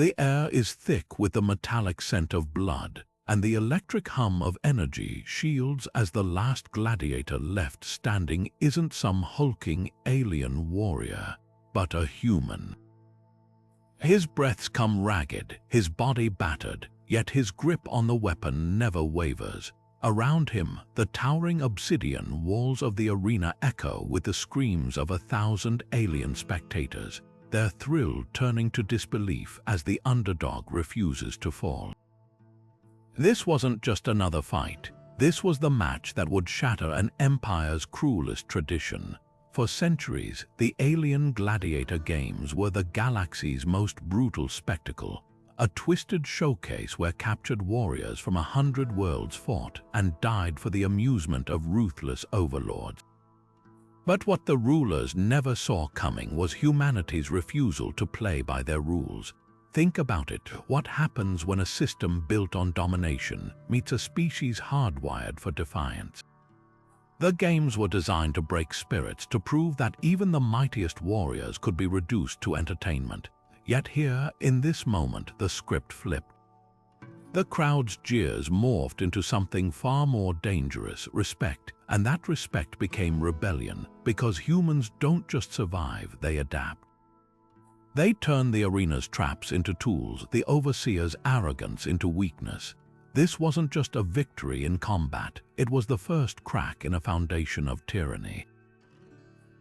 The air is thick with the metallic scent of blood, and the electric hum of energy shields as the last gladiator left standing isn't some hulking alien warrior, but a human. His breaths come ragged, his body battered, yet his grip on the weapon never wavers. Around him, the towering obsidian walls of the arena echo with the screams of 1,000 alien spectators, their thrill turning to disbelief as the underdog refuses to fall. This wasn't just another fight. This was the match that would shatter an empire's cruelest tradition. For centuries, the alien gladiator games were the galaxy's most brutal spectacle, a twisted showcase where captured warriors from 100 worlds fought and died for the amusement of ruthless overlords. But what the rulers never saw coming was humanity's refusal to play by their rules. Think about it. What happens when a system built on domination meets a species hardwired for defiance? The games were designed to break spirits, to prove that even the mightiest warriors could be reduced to entertainment. Yet here, in this moment, the script flipped. The crowd's jeers morphed into something far more dangerous, respect, and that respect became rebellion, because humans don't just survive, they adapt. They turn the arena's traps into tools, the overseer's arrogance into weakness. This wasn't just a victory in combat, it was the first crack in a foundation of tyranny.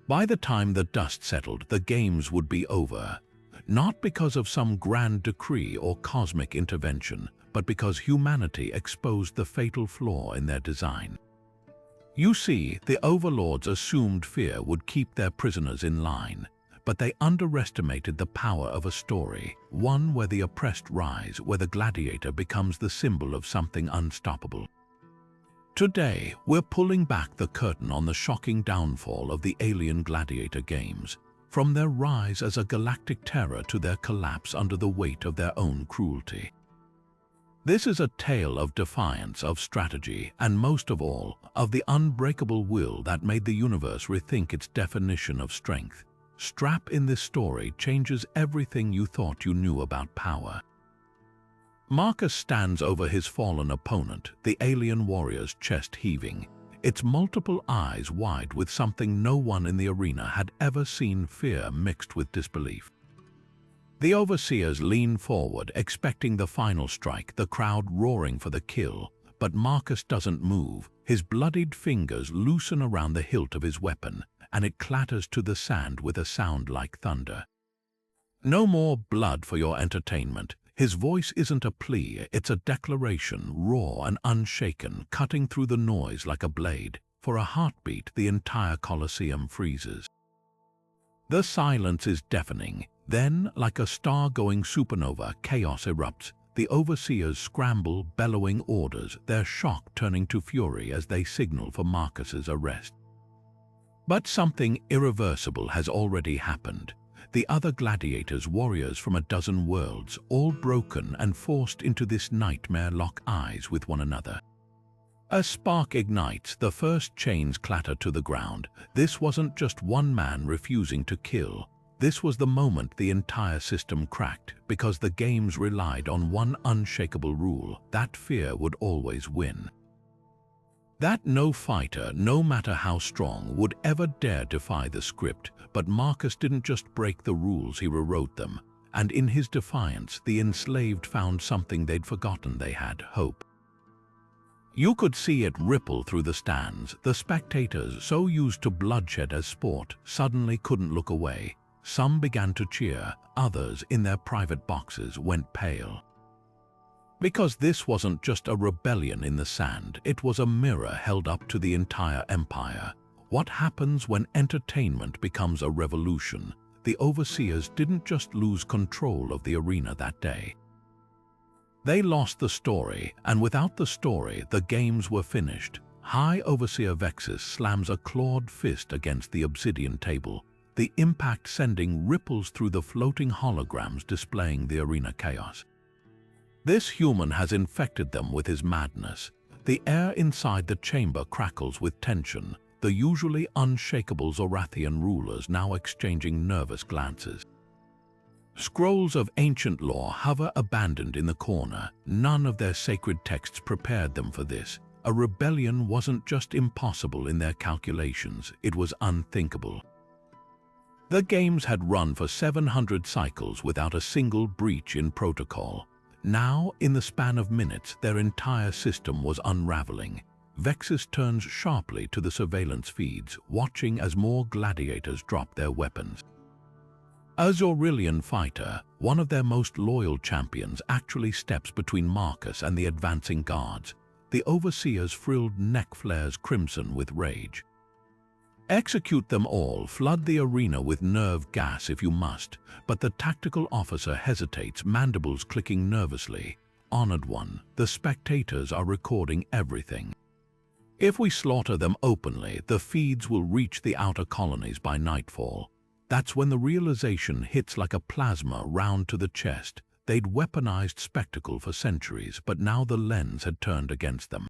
By the time the dust settled, the games would be over. Not because of some grand decree or cosmic intervention, but because humanity exposed the fatal flaw in their design. You see, the overlords assumed fear would keep their prisoners in line, but they underestimated the power of a story, one where the oppressed rise, where the gladiator becomes the symbol of something unstoppable. Today, we're pulling back the curtain on the shocking downfall of the alien gladiator games, from their rise as a galactic terror to their collapse under the weight of their own cruelty. This is a tale of defiance, of strategy, and most of all, of the unbreakable will that made the universe rethink its definition of strength. Strap in this story changes everything you thought you knew about power. Marcus stands over his fallen opponent, the alien warrior's chest heaving, its multiple eyes wide with something no one in the arena had ever seen: fear mixed with disbelief. The overseers lean forward, expecting the final strike, the crowd roaring for the kill, but Marcus doesn't move. His bloodied fingers loosen around the hilt of his weapon, and it clatters to the sand with a sound like thunder. No more blood for your entertainment. His voice isn't a plea, it's a declaration, raw and unshaken, cutting through the noise like a blade. For a heartbeat, the entire Colosseum freezes. The silence is deafening. Then, like a star-going supernova, chaos erupts. The overseers scramble, bellowing orders, their shock turning to fury as they signal for Marcus's arrest. But something irreversible has already happened. The other gladiators, warriors from a dozen worlds, all broken and forced into this nightmare, lock eyes with one another. A spark ignites, the first chains clatter to the ground. This wasn't just one man refusing to kill. This was the moment the entire system cracked, because the games relied on one unshakable rule: that fear would always win. That no fighter, no matter how strong, would ever dare defy the script. But Marcus didn't just break the rules, he rewrote them. And in his defiance, the enslaved found something they'd forgotten they had: hope. You could see it ripple through the stands. The spectators, so used to bloodshed as sport, suddenly couldn't look away. Some began to cheer, others, in their private boxes, went pale. Because this wasn't just a rebellion in the sand, it was a mirror held up to the entire empire. What happens when entertainment becomes a revolution? The overseers didn't just lose control of the arena that day. They lost the story, and without the story, the games were finished. High Overseer Vexis slams a clawed fist against the obsidian table, the impact sending ripples through the floating holograms displaying the arena chaos. This human has infected them with his madness. The air inside the chamber crackles with tension, the usually unshakable Zorathian rulers now exchanging nervous glances. Scrolls of ancient lore hover abandoned in the corner. None of their sacred texts prepared them for this. A rebellion wasn't just impossible in their calculations, it was unthinkable. The games had run for 700 cycles without a single breach in protocol. Now, in the span of minutes, their entire system was unraveling. Vexis turns sharply to the surveillance feeds, watching as more gladiators drop their weapons. A Zorathian fighter, one of their most loyal champions, actually steps between Marcus and the advancing guards. The Overseer's frilled neck flares crimson with rage. Execute them all, flood the arena with nerve gas if you must, but the tactical officer hesitates, mandibles clicking nervously. Honored one, the spectators are recording everything. If we slaughter them openly, the feeds will reach the outer colonies by nightfall. That's when the realization hits like a plasma round to the chest. They'd weaponized spectacle for centuries, but now the lens had turned against them.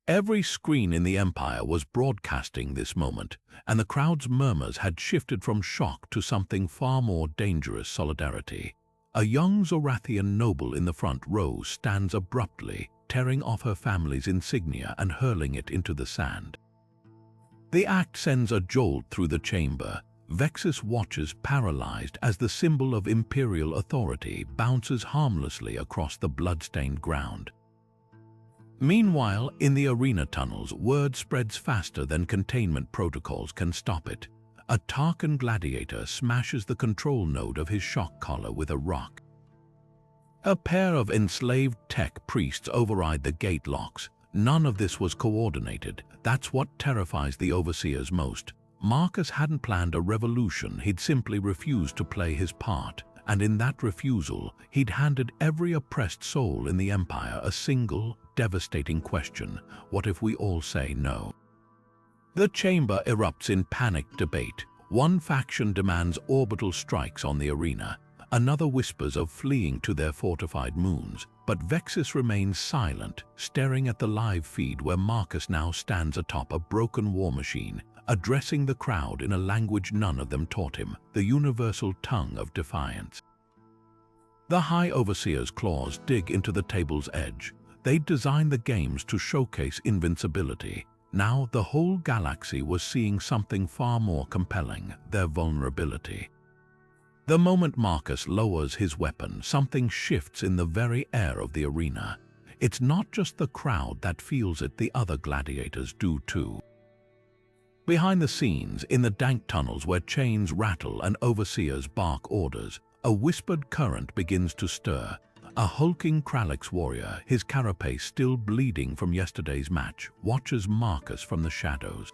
Every screen in the Empire was broadcasting this moment, and the crowd's murmurs had shifted from shock to something far more dangerous: solidarity. A young Zorathian noble in the front row stands abruptly, tearing off her family's insignia and hurling it into the sand. The act sends a jolt through the chamber. Vexis watches paralyzed as the symbol of imperial authority bounces harmlessly across the blood-stained ground. Meanwhile, in the arena tunnels, word spreads faster than containment protocols can stop it. A Tarkan gladiator smashes the control node of his shock collar with a rock. A pair of enslaved tech priests override the gate locks. None of this was coordinated. That's what terrifies the Overseers most. Marcus hadn't planned a revolution, he'd simply refused to play his part. And in that refusal, he'd handed every oppressed soul in the Empire a single, devastating question: what if we all say no? The chamber erupts in panicked debate. One faction demands orbital strikes on the arena. Another whispers of fleeing to their fortified moons. But Vexis remains silent, staring at the live feed where Marcus now stands atop a broken war machine, addressing the crowd in a language none of them taught him, the universal tongue of defiance. The High Overseer's claws dig into the table's edge. They'd designed the games to showcase invincibility. Now the whole galaxy was seeing something far more compelling: their vulnerability. The moment Marcus lowers his weapon, something shifts in the very air of the arena. It's not just the crowd that feels it, the other gladiators do too. Behind the scenes, in the dank tunnels where chains rattle and overseers bark orders, a whispered current begins to stir. A hulking Kralix warrior, his carapace still bleeding from yesterday's match, watches Marcus from the shadows.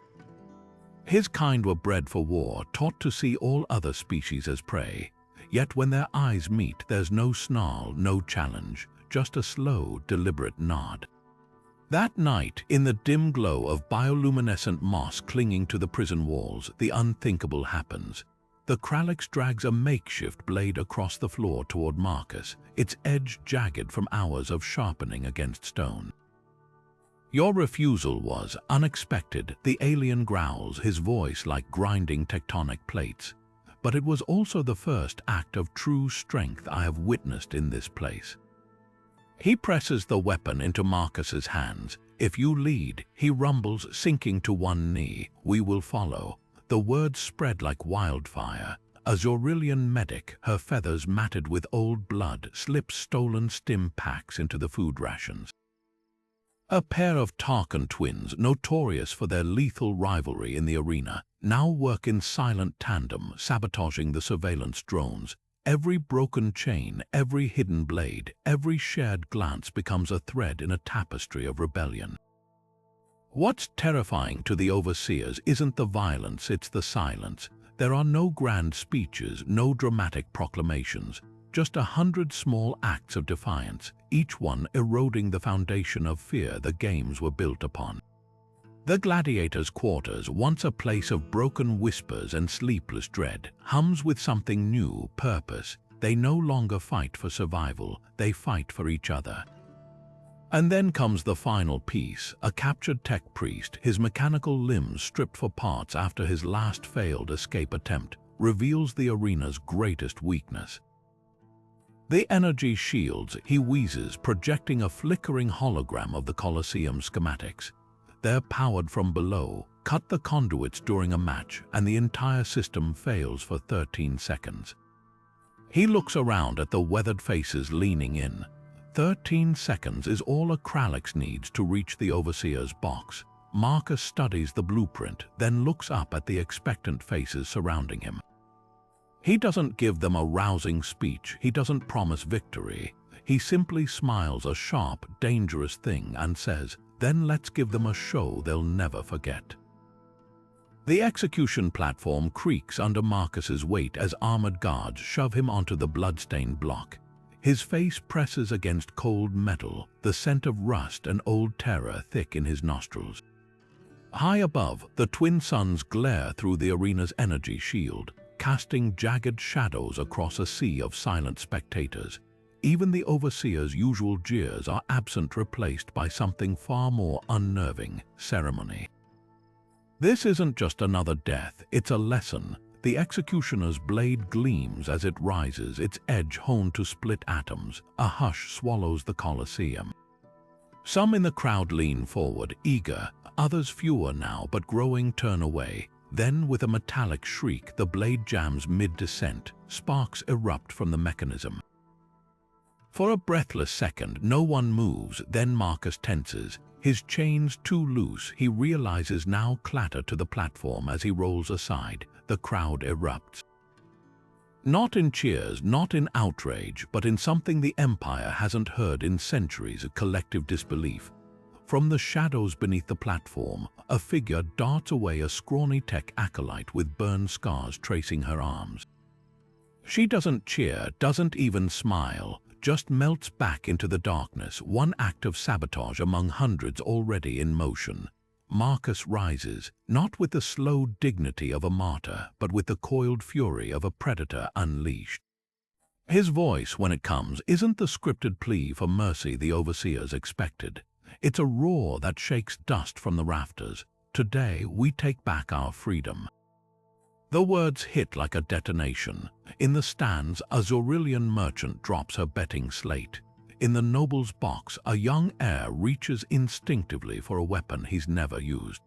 His kind were bred for war, taught to see all other species as prey. Yet when their eyes meet, there's no snarl, no challenge, just a slow, deliberate nod. That night, in the dim glow of bioluminescent moss clinging to the prison walls, the unthinkable happens. The Kralix drags a makeshift blade across the floor toward Marcus, its edge jagged from hours of sharpening against stone. Your refusal was unexpected, the alien growls, his voice like grinding tectonic plates. But it was also the first act of true strength I have witnessed in this place. He presses the weapon into Marcus's hands. If you lead, he rumbles, sinking to one knee, we will follow. The words spread like wildfire. A Zorathian medic, her feathers matted with old blood, slips stolen stim packs into the food rations. A pair of Tarkan twins, notorious for their lethal rivalry in the arena, now work in silent tandem, sabotaging the surveillance drones. Every broken chain, every hidden blade, every shared glance becomes a thread in a tapestry of rebellion. What's terrifying to the Overseers isn't the violence, it's the silence. There are no grand speeches, no dramatic proclamations, just 100 small acts of defiance, each one eroding the foundation of fear the games were built upon. The gladiators' quarters, once a place of broken whispers and sleepless dread, hums with something new: purpose. They no longer fight for survival, they fight for each other. And then comes the final piece: a captured tech priest, his mechanical limbs stripped for parts after his last failed escape attempt, reveals the arena's greatest weakness. The energy shields, he wheezes, projecting a flickering hologram of the Colosseum schematics. They're powered from below, cut the conduits during a match, and the entire system fails for 13 seconds. He looks around at the weathered faces leaning in. 13 seconds is all Kralix needs to reach the Overseer's box. Marcus studies the blueprint, then looks up at the expectant faces surrounding him. He doesn't give them a rousing speech, he doesn't promise victory. He simply smiles a sharp, dangerous thing and says, "Then let's give them a show they'll never forget." The execution platform creaks under Marcus's weight as armored guards shove him onto the bloodstained block. His face presses against cold metal, the scent of rust and old terror thick in his nostrils. High above, the twin suns glare through the arena's energy shield, casting jagged shadows across a sea of silent spectators. Even the Overseer's usual jeers are absent, replaced by something far more unnerving: ceremony. This isn't just another death, it's a lesson. The executioner's blade gleams as it rises, its edge honed to split atoms. A hush swallows the Colosseum. Some in the crowd lean forward, eager. Others, fewer now but growing, turn away. Then, with a metallic shriek, the blade jams mid-descent. Sparks erupt from the mechanism. For a breathless second, no one moves, then Marcus tenses. His chains too loose, he realizes, now clatter to the platform as he rolls aside. The crowd erupts. Not in cheers, not in outrage, but in something the Empire hasn't heard in centuries: a collective disbelief. From the shadows beneath the platform, a figure darts away, a scrawny tech acolyte with burn scars tracing her arms. She doesn't cheer, doesn't even smile, just melts back into the darkness, one act of sabotage among hundreds already in motion. Marcus rises, not with the slow dignity of a martyr, but with the coiled fury of a predator unleashed. His voice, when it comes, isn't the scripted plea for mercy the Overseers expected. It's a roar that shakes dust from the rafters. Today, we take back our freedom. The words hit like a detonation. In the stands, a Zorathian merchant drops her betting slate. In the noble's box, a young heir reaches instinctively for a weapon he's never used.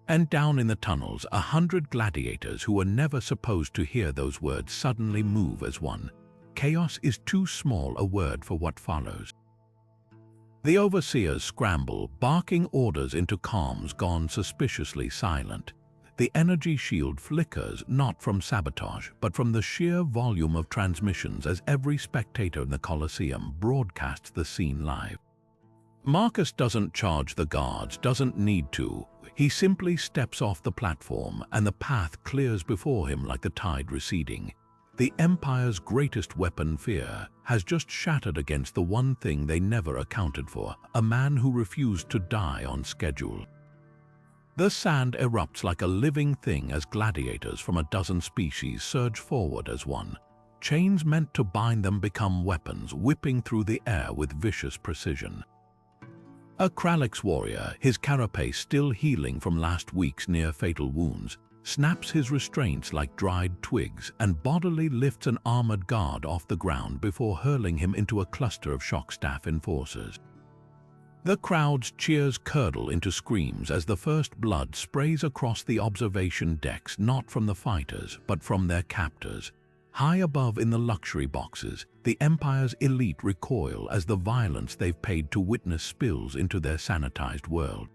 And down in the tunnels, 100 gladiators who were never supposed to hear those words suddenly move as one. Chaos is too small a word for what follows. The Overseers scramble, barking orders into comms gone suspiciously silent. The energy shield flickers, not from sabotage, but from the sheer volume of transmissions as every spectator in the Colosseum broadcasts the scene live. Marcus doesn't charge the guards, doesn't need to. He simply steps off the platform, and the path clears before him like the tide receding. The Empire's greatest weapon, fear, has just shattered against the one thing they never accounted for: a man who refused to die on schedule. The sand erupts like a living thing as gladiators from a dozen species surge forward as one. Chains meant to bind them become weapons, whipping through the air with vicious precision. A Kralix warrior, his carapace still healing from last week's near-fatal wounds, snaps his restraints like dried twigs and bodily lifts an armored guard off the ground before hurling him into a cluster of shock staff enforcers. The crowd's cheers curdle into screams as the first blood sprays across the observation decks, not from the fighters, but from their captors. High above in the luxury boxes, the Empire's elite recoil as the violence they've paid to witness spills into their sanitized world.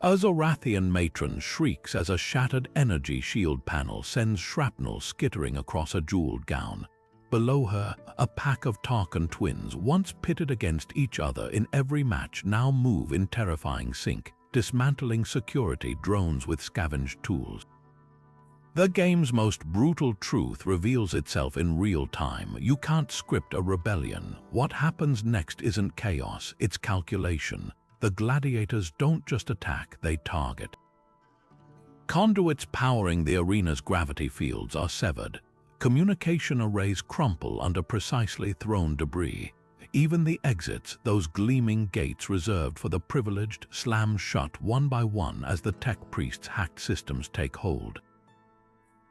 A Zorathian matron shrieks as a shattered energy shield panel sends shrapnel skittering across a jeweled gown. Below her, a pack of Tarkan twins, once pitted against each other in every match, now move in terrifying sync, dismantling security drones with scavenged tools. The game's most brutal truth reveals itself in real time. You can't script a rebellion. What happens next isn't chaos, it's calculation. The gladiators don't just attack, they target. Conduits powering the arena's gravity fields are severed. Communication arrays crumple under precisely thrown debris. Even the exits, those gleaming gates reserved for the privileged, slam shut one by one as the tech priests' hacked systems take hold.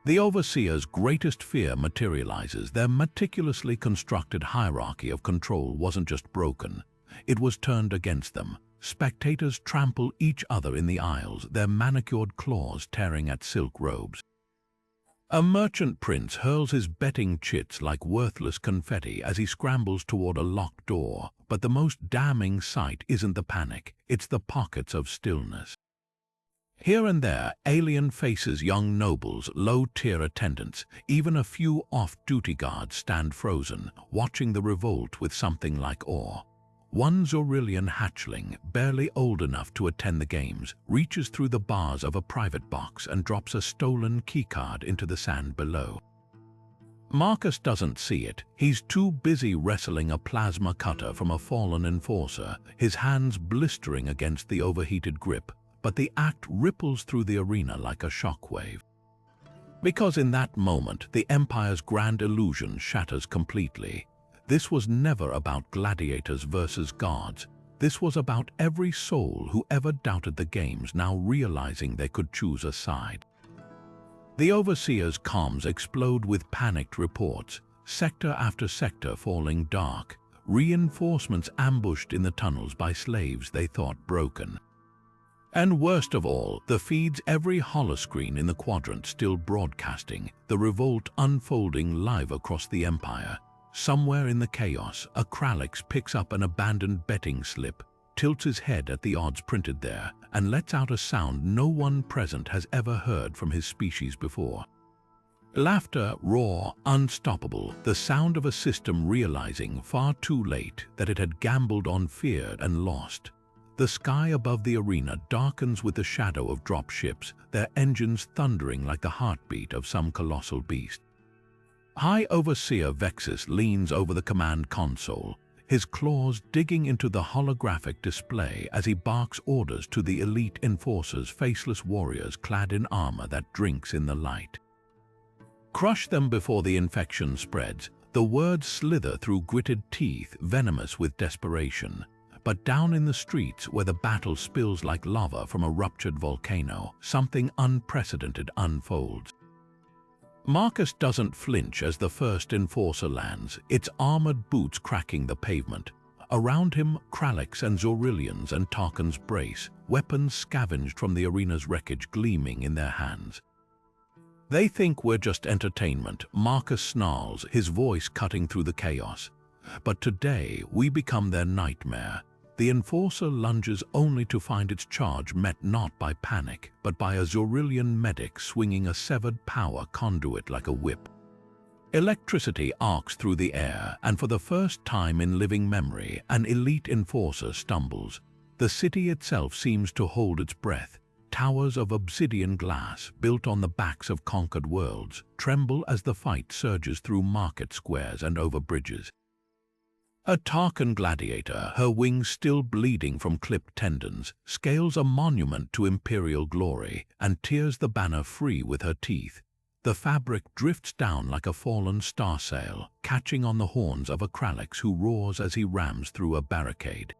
The Overseer's greatest fear materializes. Their meticulously constructed hierarchy of control wasn't just broken, it was turned against them. Spectators trample each other in the aisles, their manicured claws tearing at silk robes. A merchant prince hurls his betting chits like worthless confetti as he scrambles toward a locked door, but the most damning sight isn't the panic, it's the pockets of stillness. Here and there, alien faces, young nobles, low-tier attendants, even a few off-duty guards stand frozen, watching the revolt with something like awe. One Zorathian hatchling, barely old enough to attend the games, reaches through the bars of a private box and drops a stolen keycard into the sand below. Marcus doesn't see it. He's too busy wrestling a plasma cutter from a fallen enforcer, his hands blistering against the overheated grip. But the act ripples through the arena like a shockwave. Because in that moment, the Empire's grand illusion shatters completely. This was never about gladiators versus gods. This was about every soul who ever doubted the games now realizing they could choose a side. The Overseer's comms explode with panicked reports, sector after sector falling dark, reinforcements ambushed in the tunnels by slaves they thought broken. And worst of all, the feed's every holoscreen in the quadrant still broadcasting, the revolt unfolding live across the Empire. Somewhere in the chaos, a Kralix picks up an abandoned betting slip, tilts his head at the odds printed there, and lets out a sound no one present has ever heard from his species before. Laughter, raw, unstoppable, the sound of a system realizing far too late that it had gambled on fear and lost. The sky above the arena darkens with the shadow of drop ships, their engines thundering like the heartbeat of some colossal beast. High Overseer Vexis leans over the command console, his claws digging into the holographic display as he barks orders to the elite enforcers, faceless warriors clad in armor that drinks in the light. Crush them before the infection spreads. The words slither through gritted teeth, venomous with desperation. But down in the streets, where the battle spills like lava from a ruptured volcano, something unprecedented unfolds. Marcus doesn't flinch as the first enforcer lands, its armored boots cracking the pavement. Around him, Kralix and Zorathians and Tarkans brace, weapons scavenged from the arena's wreckage gleaming in their hands. They think we're just entertainment, Marcus snarls, his voice cutting through the chaos. But today, we become their nightmare. The enforcer lunges only to find its charge met not by panic, but by a Zorathian medic swinging a severed power conduit like a whip. Electricity arcs through the air, and for the first time in living memory, an elite enforcer stumbles. The city itself seems to hold its breath. Towers of obsidian glass, built on the backs of conquered worlds, tremble as the fight surges through market squares and over bridges. A Tarkan gladiator, her wings still bleeding from clipped tendons, scales a monument to imperial glory and tears the banner free with her teeth. The fabric drifts down like a fallen star sail, catching on the horns of a Kralix who roars as he rams through a barricade.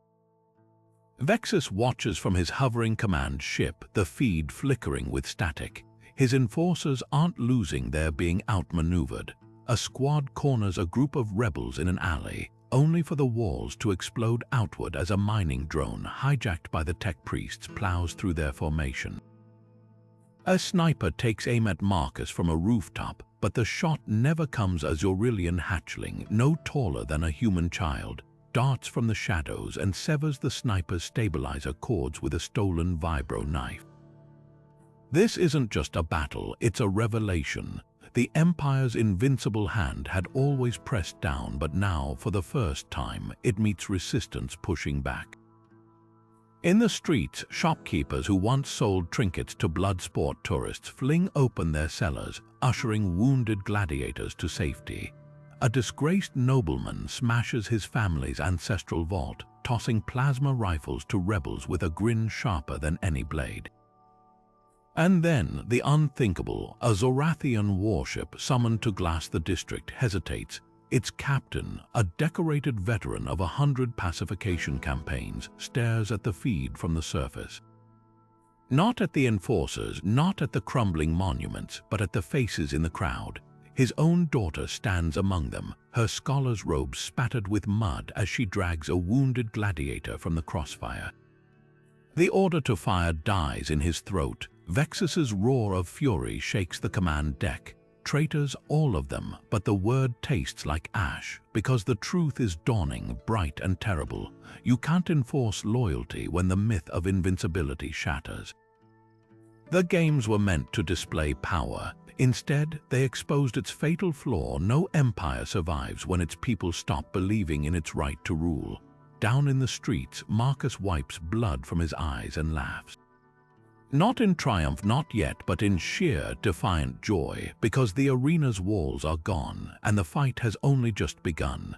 Vexis watches from his hovering command ship, the feed flickering with static. His enforcers aren't losing, they're being outmaneuvered. A squad corners a group of rebels in an alley, only for the walls to explode outward as a mining drone hijacked by the tech priests plows through their formation. A sniper takes aim at Marcus from a rooftop, but the shot never comes. A Zorathian hatchling, no taller than a human child, darts from the shadows and severs the sniper's stabilizer cords with a stolen vibro knife. This isn't just a battle, it's a revelation. The Empire's invincible hand had always pressed down, but now, for the first time, it meets resistance pushing back. In the streets, shopkeepers who once sold trinkets to blood sport tourists fling open their cellars, ushering wounded gladiators to safety. A disgraced nobleman smashes his family's ancestral vault, tossing plasma rifles to rebels with a grin sharper than any blade. And then, the unthinkable, a Zorathian warship summoned to glass the district hesitates. Its captain, a decorated veteran of 100 pacification campaigns, stares at the feed from the surface. Not at the enforcers, not at the crumbling monuments, but at the faces in the crowd. His own daughter stands among them, her scholar's robe spattered with mud as she drags a wounded gladiator from the crossfire. The order to fire dies in his throat. Vexis's roar of fury shakes the command deck. Traitors, all of them, but the word tastes like ash, because the truth is dawning, bright and terrible. You can't enforce loyalty when the myth of invincibility shatters. The games were meant to display power. Instead, they exposed its fatal flaw. No empire survives when its people stop believing in its right to rule. Down in the streets, Marcus wipes blood from his eyes and laughs. Not in triumph, not yet, but in sheer, defiant joy, because the arena's walls are gone and the fight has only just begun.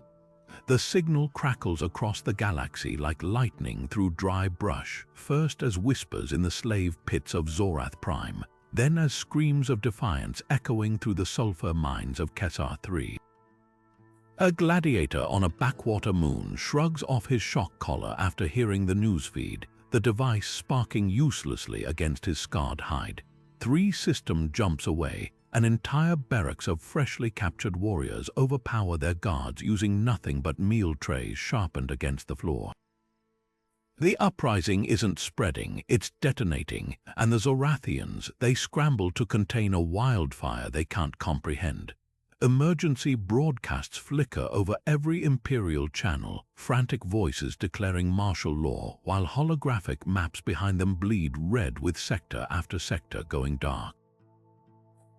The signal crackles across the galaxy like lightning through dry brush, first as whispers in the slave pits of Zorath Prime, then as screams of defiance echoing through the sulfur mines of Kessar III. A gladiator on a backwater moon shrugs off his shock collar after hearing the newsfeed, the device sparking uselessly against his scarred hide. 3 system jumps away. An entire barracks of freshly captured warriors overpower their guards using nothing but meal trays sharpened against the floor. The uprising isn't spreading, it's detonating, and the Zorathians, they scramble to contain a wildfire they can't comprehend. Emergency broadcasts flicker over every Imperial channel, frantic voices declaring martial law, while holographic maps behind them bleed red with sector after sector going dark.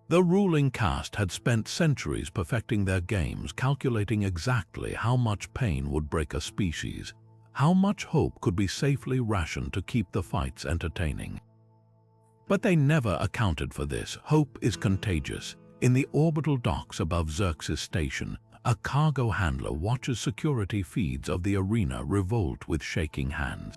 The ruling caste had spent centuries perfecting their games, calculating exactly how much pain would break a species, how much hope could be safely rationed to keep the fights entertaining. But they never accounted for this. Hope is contagious. In the orbital docks above Xerxes Station, a cargo handler watches security feeds of the arena revolt with shaking hands.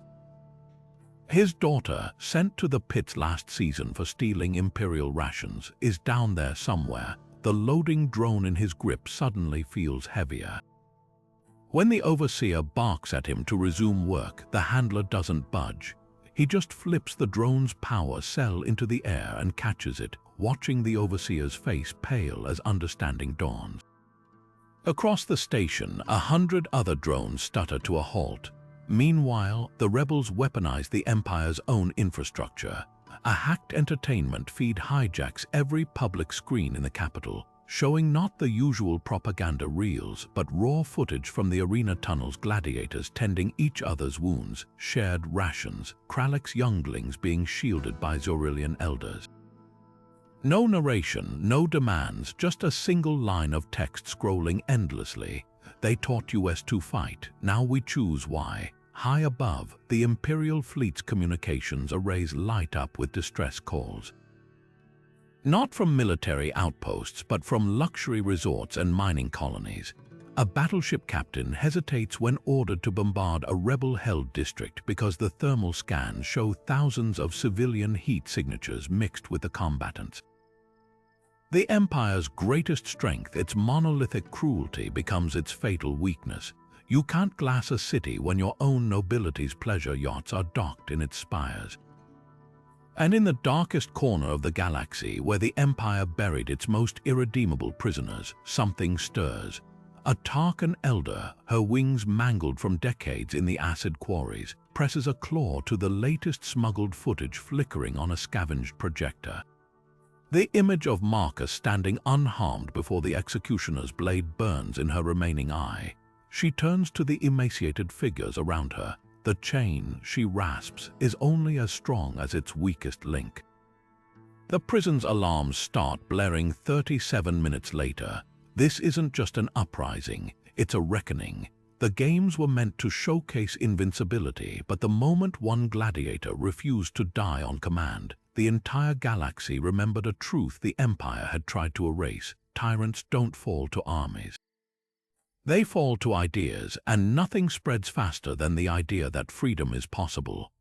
His daughter, sent to the pits last season for stealing Imperial rations, is down there somewhere. The loading drone in his grip suddenly feels heavier. When the Overseer barks at him to resume work, the handler doesn't budge. He just flips the drone's power cell into the air and catches it, watching the Overseer's face pale as understanding dawns. Across the station, 100 other drones stutter to a halt. Meanwhile, the rebels weaponize the Empire's own infrastructure. A hacked entertainment feed hijacks every public screen in the capital, showing not the usual propaganda reels, but raw footage from the arena tunnels, gladiators tending each other's wounds, shared rations, Krallick's younglings being shielded by Zorathian elders. No narration, no demands, just a single line of text scrolling endlessly. They taught us to fight, now we choose why. High above, the Imperial fleet's communications arrays light up with distress calls. Not from military outposts, but from luxury resorts and mining colonies. A battleship captain hesitates when ordered to bombard a rebel-held district because the thermal scans show thousands of civilian heat signatures mixed with the combatants. The Empire's greatest strength, its monolithic cruelty, becomes its fatal weakness. You can't glass a city when your own nobility's pleasure yachts are docked in its spires. And in the darkest corner of the galaxy, where the Empire buried its most irredeemable prisoners, something stirs. A Tarkan elder, her wings mangled from decades in the acid quarries, presses a claw to the latest smuggled footage flickering on a scavenged projector. The image of Marcus standing unharmed before the executioner's blade burns in her remaining eye. She turns to the emaciated figures around her. The chain, she rasps, is only as strong as its weakest link. The prison's alarms start blaring 37 minutes later. This isn't just an uprising, it's a reckoning. The games were meant to showcase invincibility, but the moment one gladiator refused to die on command, the entire galaxy remembered a truth the Empire had tried to erase. Tyrants don't fall to armies. They fall to ideas, and nothing spreads faster than the idea that freedom is possible.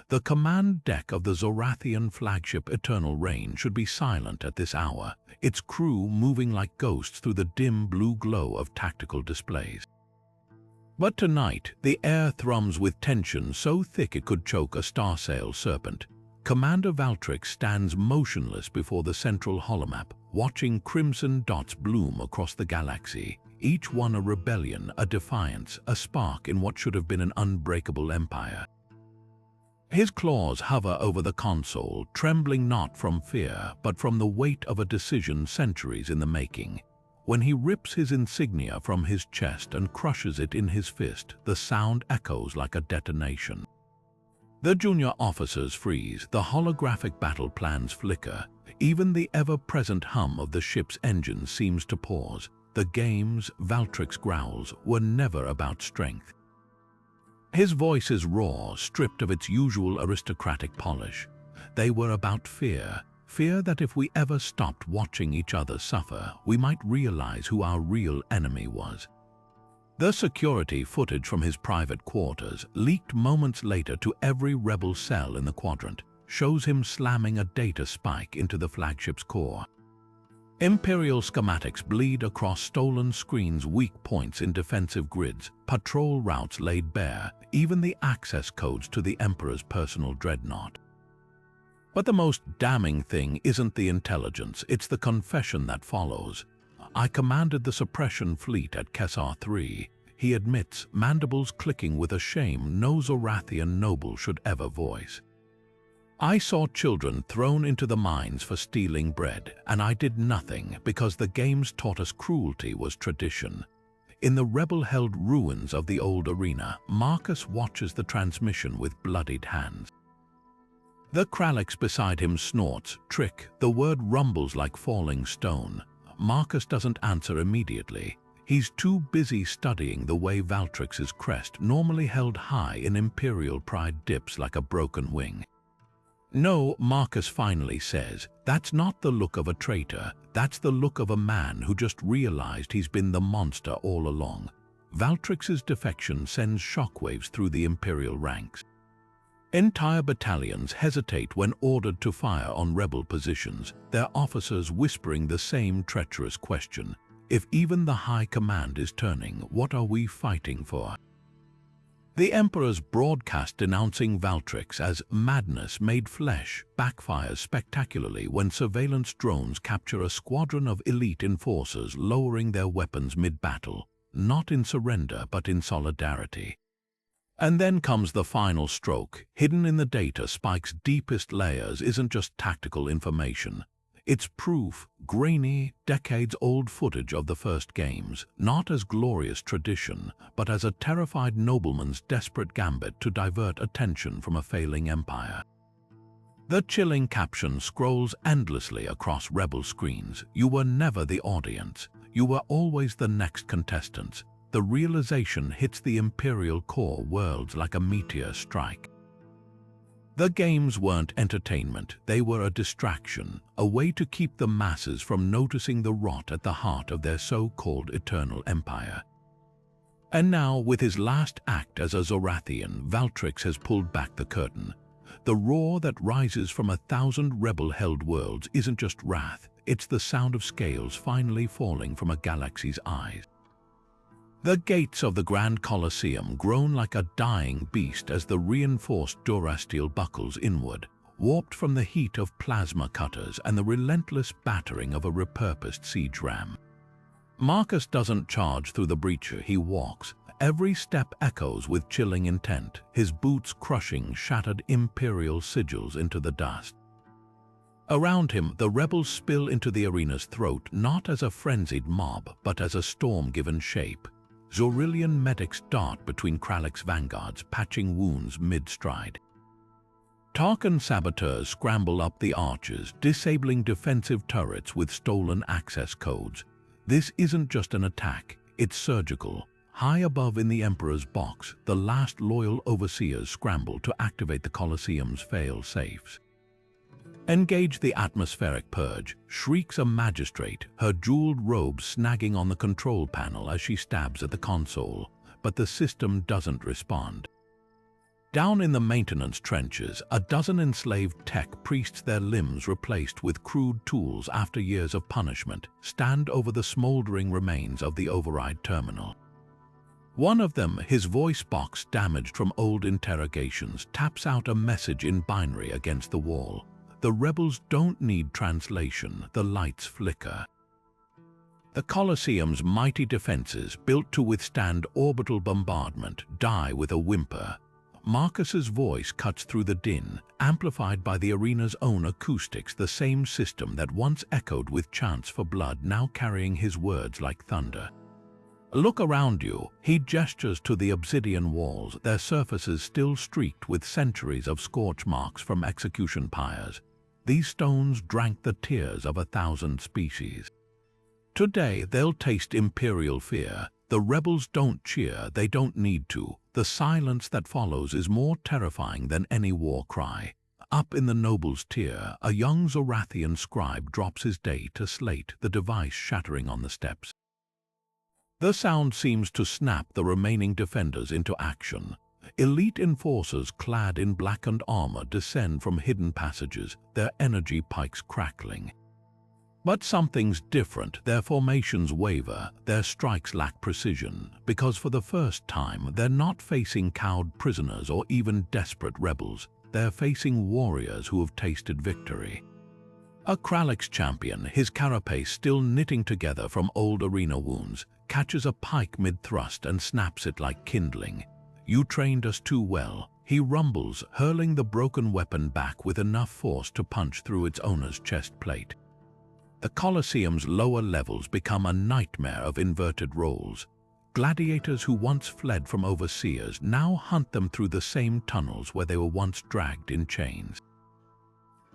The command deck of the Zorathian flagship Eternal Reign should be silent at this hour, its crew moving like ghosts through the dim blue glow of tactical displays. But tonight, the air thrums with tension so thick it could choke a starsail serpent. Commander Valtrix stands motionless before the central holomap, watching crimson dots bloom across the galaxy, each one a rebellion, a defiance, a spark in what should have been an unbreakable empire. His claws hover over the console, trembling not from fear, but from the weight of a decision centuries in the making. When he rips his insignia from his chest and crushes it in his fist, the sound echoes like a detonation. The junior officers freeze, the holographic battle plans flicker, even the ever-present hum of the ship's engine seems to pause. The game's Valtrix growls were never about strength. His voice is raw, stripped of its usual aristocratic polish. They were about fear, fear that if we ever stopped watching each other suffer, we might realize who our real enemy was. The security footage from his private quarters, leaked moments later to every rebel cell in the quadrant, shows him slamming a data spike into the flagship's core. Imperial schematics bleed across stolen screens, weak points in defensive grids, patrol routes laid bare, even the access codes to the Emperor's personal dreadnought. But the most damning thing isn't the intelligence, it's the confession that follows. I commanded the suppression fleet at Kessar 3. He admits, mandibles clicking with a shame no Zorathian noble should ever voice. I saw children thrown into the mines for stealing bread, and I did nothing because the games taught us cruelty was tradition. In the rebel-held ruins of the old arena, Marcus watches the transmission with bloodied hands. The Kralix beside him snorts, "Trick," the word rumbles like falling stone. Marcus doesn't answer immediately. He's too busy studying the way Valtrix's crest, normally held high in Imperial pride, dips like a broken wing. "No," Marcus finally says, "that's not the look of a traitor. That's the look of a man who just realized he's been the monster all along." Valtrix's defection sends shockwaves through the Imperial ranks. Entire battalions hesitate when ordered to fire on rebel positions, their officers whispering the same treacherous question. If even the high command is turning, what are we fighting for? The Emperor's broadcast denouncing Valtrix as madness made flesh backfires spectacularly when surveillance drones capture a squadron of elite enforcers lowering their weapons mid-battle, not in surrender but in solidarity. And then comes the final stroke. Hidden in the data spike's deepest layers isn't just tactical information. It's proof, grainy, decades-old footage of the first games, not as glorious tradition, but as a terrified nobleman's desperate gambit to divert attention from a failing empire. The chilling caption scrolls endlessly across rebel screens. You were never the audience. You were always the next contestants. The realization hits the Imperial core worlds like a meteor strike. The games weren't entertainment, they were a distraction, a way to keep the masses from noticing the rot at the heart of their so-called eternal empire. And now, with his last act as a Zorathian, Valtrix has pulled back the curtain. The roar that rises from 1,000 rebel-held worlds isn't just wrath, it's the sound of scales finally falling from a galaxy's eyes. The gates of the Grand Colosseum groan like a dying beast as the reinforced durasteel buckles inward, warped from the heat of plasma cutters and the relentless battering of a repurposed siege ram. Marcus doesn't charge through the breach, he walks. Every step echoes with chilling intent, his boots crushing shattered Imperial sigils into the dust. Around him, the rebels spill into the arena's throat not as a frenzied mob, but as a storm given shape. Zorathian medics dart between Kralix vanguards, patching wounds mid-stride. Tarkan saboteurs scramble up the arches, disabling defensive turrets with stolen access codes. This isn't just an attack, it's surgical. High above in the Emperor's box, the last loyal overseers scramble to activate the Colosseum's fail-safes. "Engage the atmospheric purge," shrieks a magistrate, her jeweled robe snagging on the control panel as she stabs at the console, but the system doesn't respond. Down in the maintenance trenches, a dozen enslaved tech priests, their limbs replaced with crude tools after years of punishment, stand over the smoldering remains of the override terminal. One of them, his voice box damaged from old interrogations, taps out a message in binary against the wall. The rebels don't need translation, the lights flicker. The Colosseum's mighty defenses, built to withstand orbital bombardment, die with a whimper. Marcus's voice cuts through the din, amplified by the arena's own acoustics, the same system that once echoed with chants for blood, now carrying his words like thunder. Look around you, he gestures to the obsidian walls, their surfaces still streaked with centuries of scorch marks from execution pyres. These stones drank the tears of 1,000 species. Today they'll taste imperial fear. The rebels don't cheer, they don't need to. The silence that follows is more terrifying than any war cry. Up in the nobles' tier, a young Zorathian scribe drops his date, a slate, the device shattering on the steps. The sound seems to snap the remaining defenders into action. Elite enforcers clad in blackened armor descend from hidden passages, their energy pikes crackling. But something's different. Their formations waver, their strikes lack precision, because for the first time they're not facing cowed prisoners or even desperate rebels. They're facing warriors who have tasted victory. A Kralix champion, his carapace still knitting together from old arena wounds, catches a pike mid-thrust and snaps it like kindling. "You trained us too well," he rumbles, hurling the broken weapon back with enough force to punch through its owner's chest plate. The Colosseum's lower levels become a nightmare of inverted roles. Gladiators who once fled from overseers now hunt them through the same tunnels where they were once dragged in chains.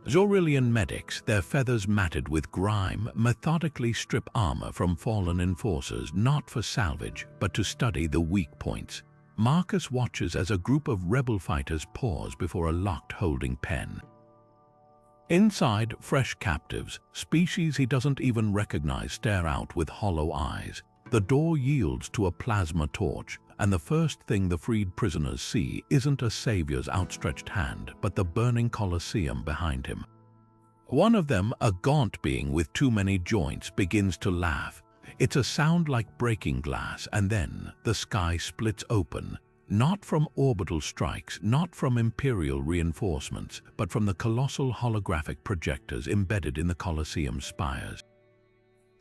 Zorathian medics, their feathers matted with grime, methodically strip armor from fallen enforcers, not for salvage, but to study the weak points. Marcus watches as a group of rebel fighters pause before a locked holding pen. Inside, fresh captives, species he doesn't even recognize, stare out with hollow eyes. The door yields to a plasma torch, and the first thing the freed prisoners see isn't a savior's outstretched hand, but the burning Colosseum behind him. One of them, a gaunt being with too many joints, begins to laugh. It's a sound like breaking glass, and then the sky splits open. Not from orbital strikes, not from Imperial reinforcements, but from the colossal holographic projectors embedded in the Colosseum's spires.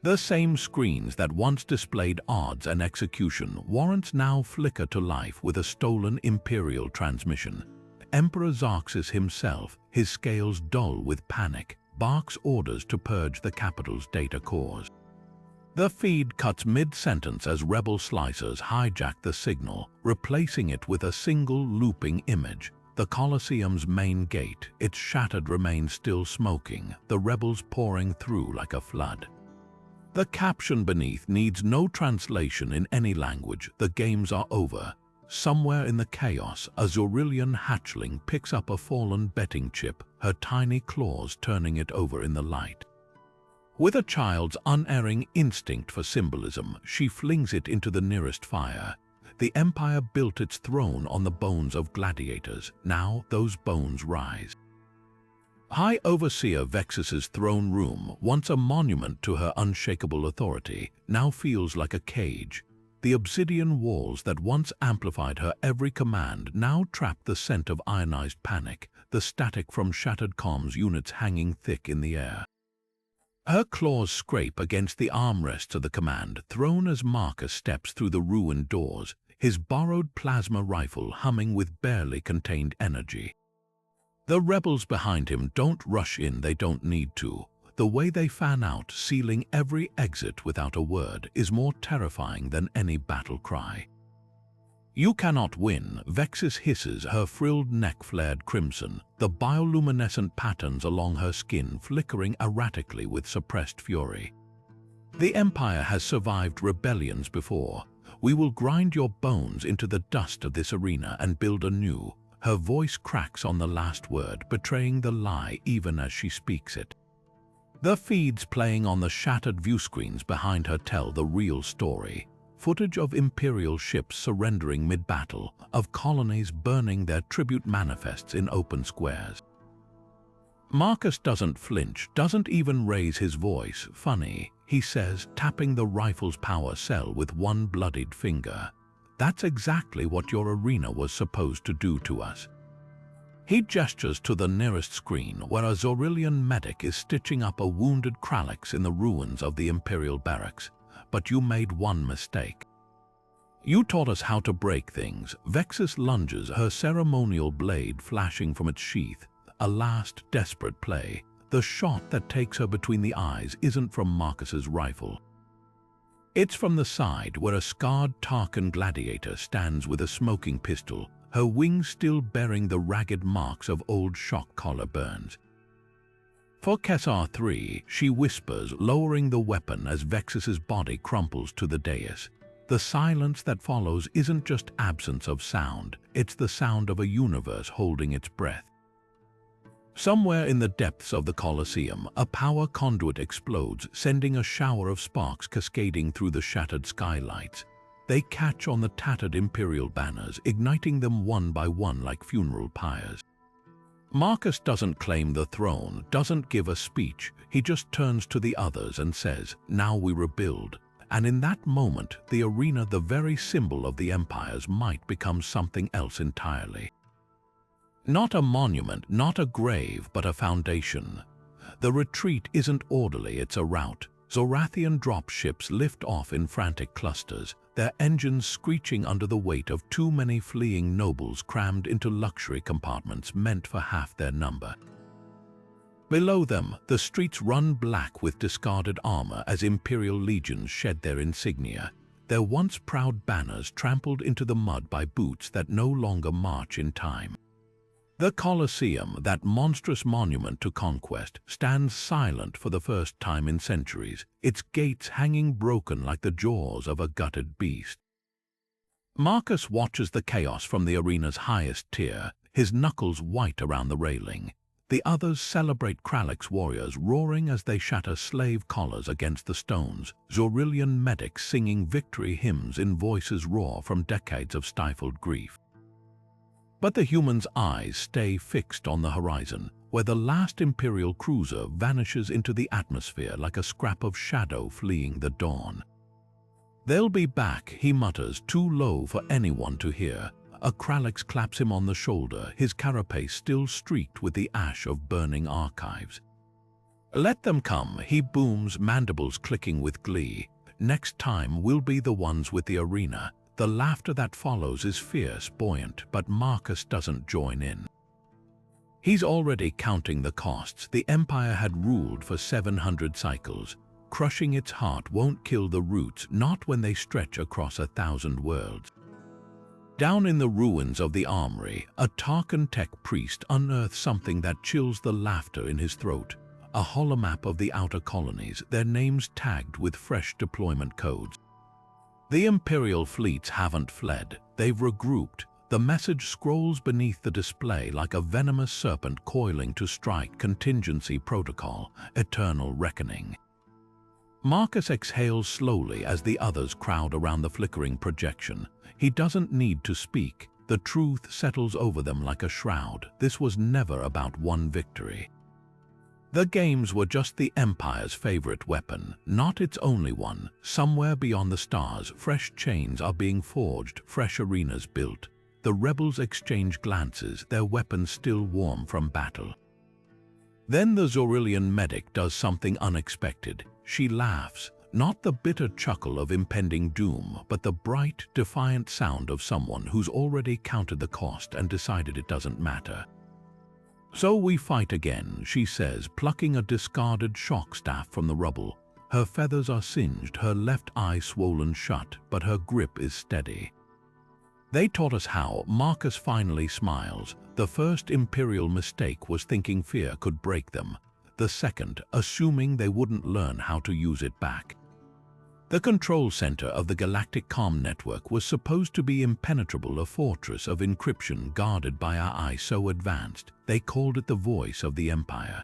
The same screens that once displayed odds and execution warrants now flicker to life with a stolen Imperial transmission. Emperor Xerxes himself, his scales dull with panic, barks orders to purge the capital's data cores. The feed cuts mid-sentence as rebel slicers hijack the signal, replacing it with a single looping image. The Colosseum's main gate, its shattered remains still smoking, the rebels pouring through like a flood. The caption beneath needs no translation in any language. The games are over. Somewhere in the chaos, a Zorathian hatchling picks up a fallen betting chip, her tiny claws turning it over in the light. With a child's unerring instinct for symbolism, she flings it into the nearest fire. The Empire built its throne on the bones of gladiators. Now those bones rise. High Overseer Vexis's throne room, once a monument to her unshakable authority, now feels like a cage. The obsidian walls that once amplified her every command now trap the scent of ionized panic, the static from shattered comms units hanging thick in the air. Her claws scrape against the armrests of the command throne as Marcus steps through the ruined doors, his borrowed plasma rifle humming with barely contained energy. The rebels behind him don't rush in, they don't need to. The way they fan out, sealing every exit without a word, is more terrifying than any battle cry. "You cannot win," Vexis hisses, her frilled neck flared crimson, the bioluminescent patterns along her skin flickering erratically with suppressed fury. "The Empire has survived rebellions before. We will grind your bones into the dust of this arena and build anew." Her voice cracks on the last word, betraying the lie even as she speaks it. The feeds playing on the shattered viewscreens behind her tell the real story. Footage of Imperial ships surrendering mid-battle, of colonies burning their tribute manifests in open squares. Marcus doesn't flinch, doesn't even raise his voice. "Funny," he says, tapping the rifle's power cell with one bloodied finger. That's exactly what your arena was supposed to do to us. He gestures to the nearest screen where a Zorathian medic is stitching up a wounded Kralix in the ruins of the Imperial barracks. But you made one mistake. You taught us how to break things. Vexis lunges, her ceremonial blade flashing from its sheath. A last desperate play. The shot that takes her between the eyes isn't from Marcus's rifle. It's from the side where a scarred Tarkan gladiator stands with a smoking pistol, her wings still bearing the ragged marks of old shock collar burns. For Kesar 3, she whispers, lowering the weapon as Vexis's body crumples to the dais. The silence that follows isn't just absence of sound, it's the sound of a universe holding its breath. Somewhere in the depths of the Colosseum, a power conduit explodes, sending a shower of sparks cascading through the shattered skylights. They catch on the tattered Imperial banners, igniting them one by one like funeral pyres. Marcus doesn't claim the throne, doesn't give a speech. He just turns to the others and says, "Now we rebuild." And in that moment, the arena, the very symbol of the empires, might become something else entirely. Not a monument, not a grave, but a foundation. The retreat isn't orderly, it's a rout. Zorathian dropships lift off in frantic clusters, their engines screeching under the weight of too many fleeing nobles crammed into luxury compartments meant for half their number. Below them, the streets run black with discarded armor as Imperial legions shed their insignia, their once proud banners trampled into the mud by boots that no longer march in time. The Colosseum, that monstrous monument to conquest, stands silent for the first time in centuries, its gates hanging broken like the jaws of a gutted beast. Marcus watches the chaos from the arena's highest tier, his knuckles white around the railing. The others celebrate Kralix warriors roaring as they shatter slave collars against the stones, Zorathian medics singing victory hymns in voices raw from decades of stifled grief. But the humans' eyes stay fixed on the horizon, where the last Imperial cruiser vanishes into the atmosphere like a scrap of shadow fleeing the dawn. "They'll be back," he mutters, too low for anyone to hear. A Kralix claps him on the shoulder, his carapace still streaked with the ash of burning archives. "Let them come," he booms, mandibles clicking with glee. "Next time we'll be the ones with the arena." The laughter that follows is fierce, buoyant, but Marcus doesn't join in. He's already counting the costs. The Empire had ruled for 700 cycles. Crushing its heart won't kill the roots, not when they stretch across 1,000 worlds. Down in the ruins of the armory, a Tarkan tech priest unearths something that chills the laughter in his throat. A holomap of the outer colonies, their names tagged with fresh deployment codes. The Imperial fleets haven't fled, they've regrouped. The message scrolls beneath the display like a venomous serpent coiling to strike. Contingency protocol, eternal reckoning. Marcus exhales slowly as the others crowd around the flickering projection. He doesn't need to speak. The truth settles over them like a shroud. This was never about one victory. The games were just the Empire's favorite weapon, not its only one. Somewhere beyond the stars, fresh chains are being forged, fresh arenas built. The rebels exchange glances, their weapons still warm from battle. Then the Zorathian medic does something unexpected. She laughs, not the bitter chuckle of impending doom, but the bright, defiant sound of someone who's already counted the cost and decided it doesn't matter. "So we fight again," she says, plucking a discarded shock staff from the rubble. Her feathers are singed, her left eye swollen shut, but her grip is steady. "They taught us how." Marcus finally smiles. The first Imperial mistake was thinking fear could break them. The second, assuming they wouldn't learn how to use it back. The control center of the Galactic comm network was supposed to be impenetrable, a fortress of encryption guarded by AI so advanced, they called it the voice of the Empire.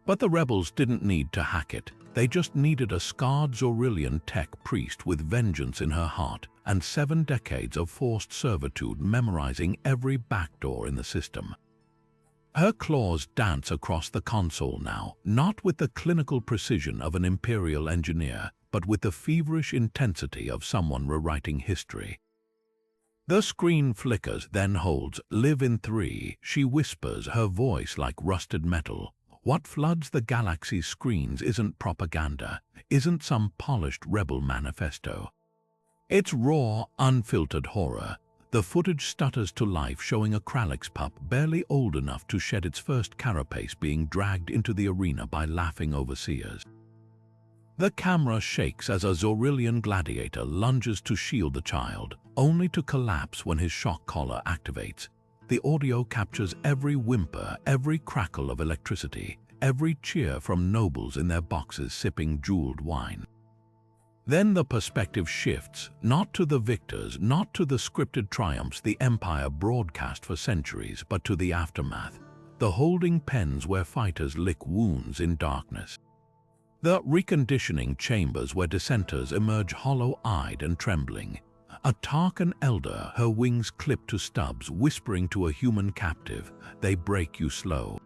But the rebels didn't need to hack it. They just needed a scarred Zorathian tech priest with vengeance in her heart and 7 decades of forced servitude memorizing every backdoor in the system. Her claws dance across the console now, not with the clinical precision of an Imperial engineer, but with the feverish intensity of someone rewriting history. The screen flickers, then holds. Live in 3, she whispers, her voice like rusted metal. What floods the galaxy's screens isn't propaganda, isn't some polished rebel manifesto. It's raw, unfiltered horror. The footage stutters to life, showing a Kralix pup barely old enough to shed its first carapace being dragged into the arena by laughing overseers. The camera shakes as a Zorathian gladiator lunges to shield the child, only to collapse when his shock collar activates. The audio captures every whimper, every crackle of electricity, every cheer from nobles in their boxes sipping jeweled wine. Then the perspective shifts, not to the victors, not to the scripted triumphs the Empire broadcast for centuries, but to the aftermath, the holding pens where fighters lick wounds in darkness. The reconditioning chambers where dissenters emerge hollow-eyed and trembling. A Tarkan elder, her wings clipped to stubs, whispering to a human captive, "They break you slow."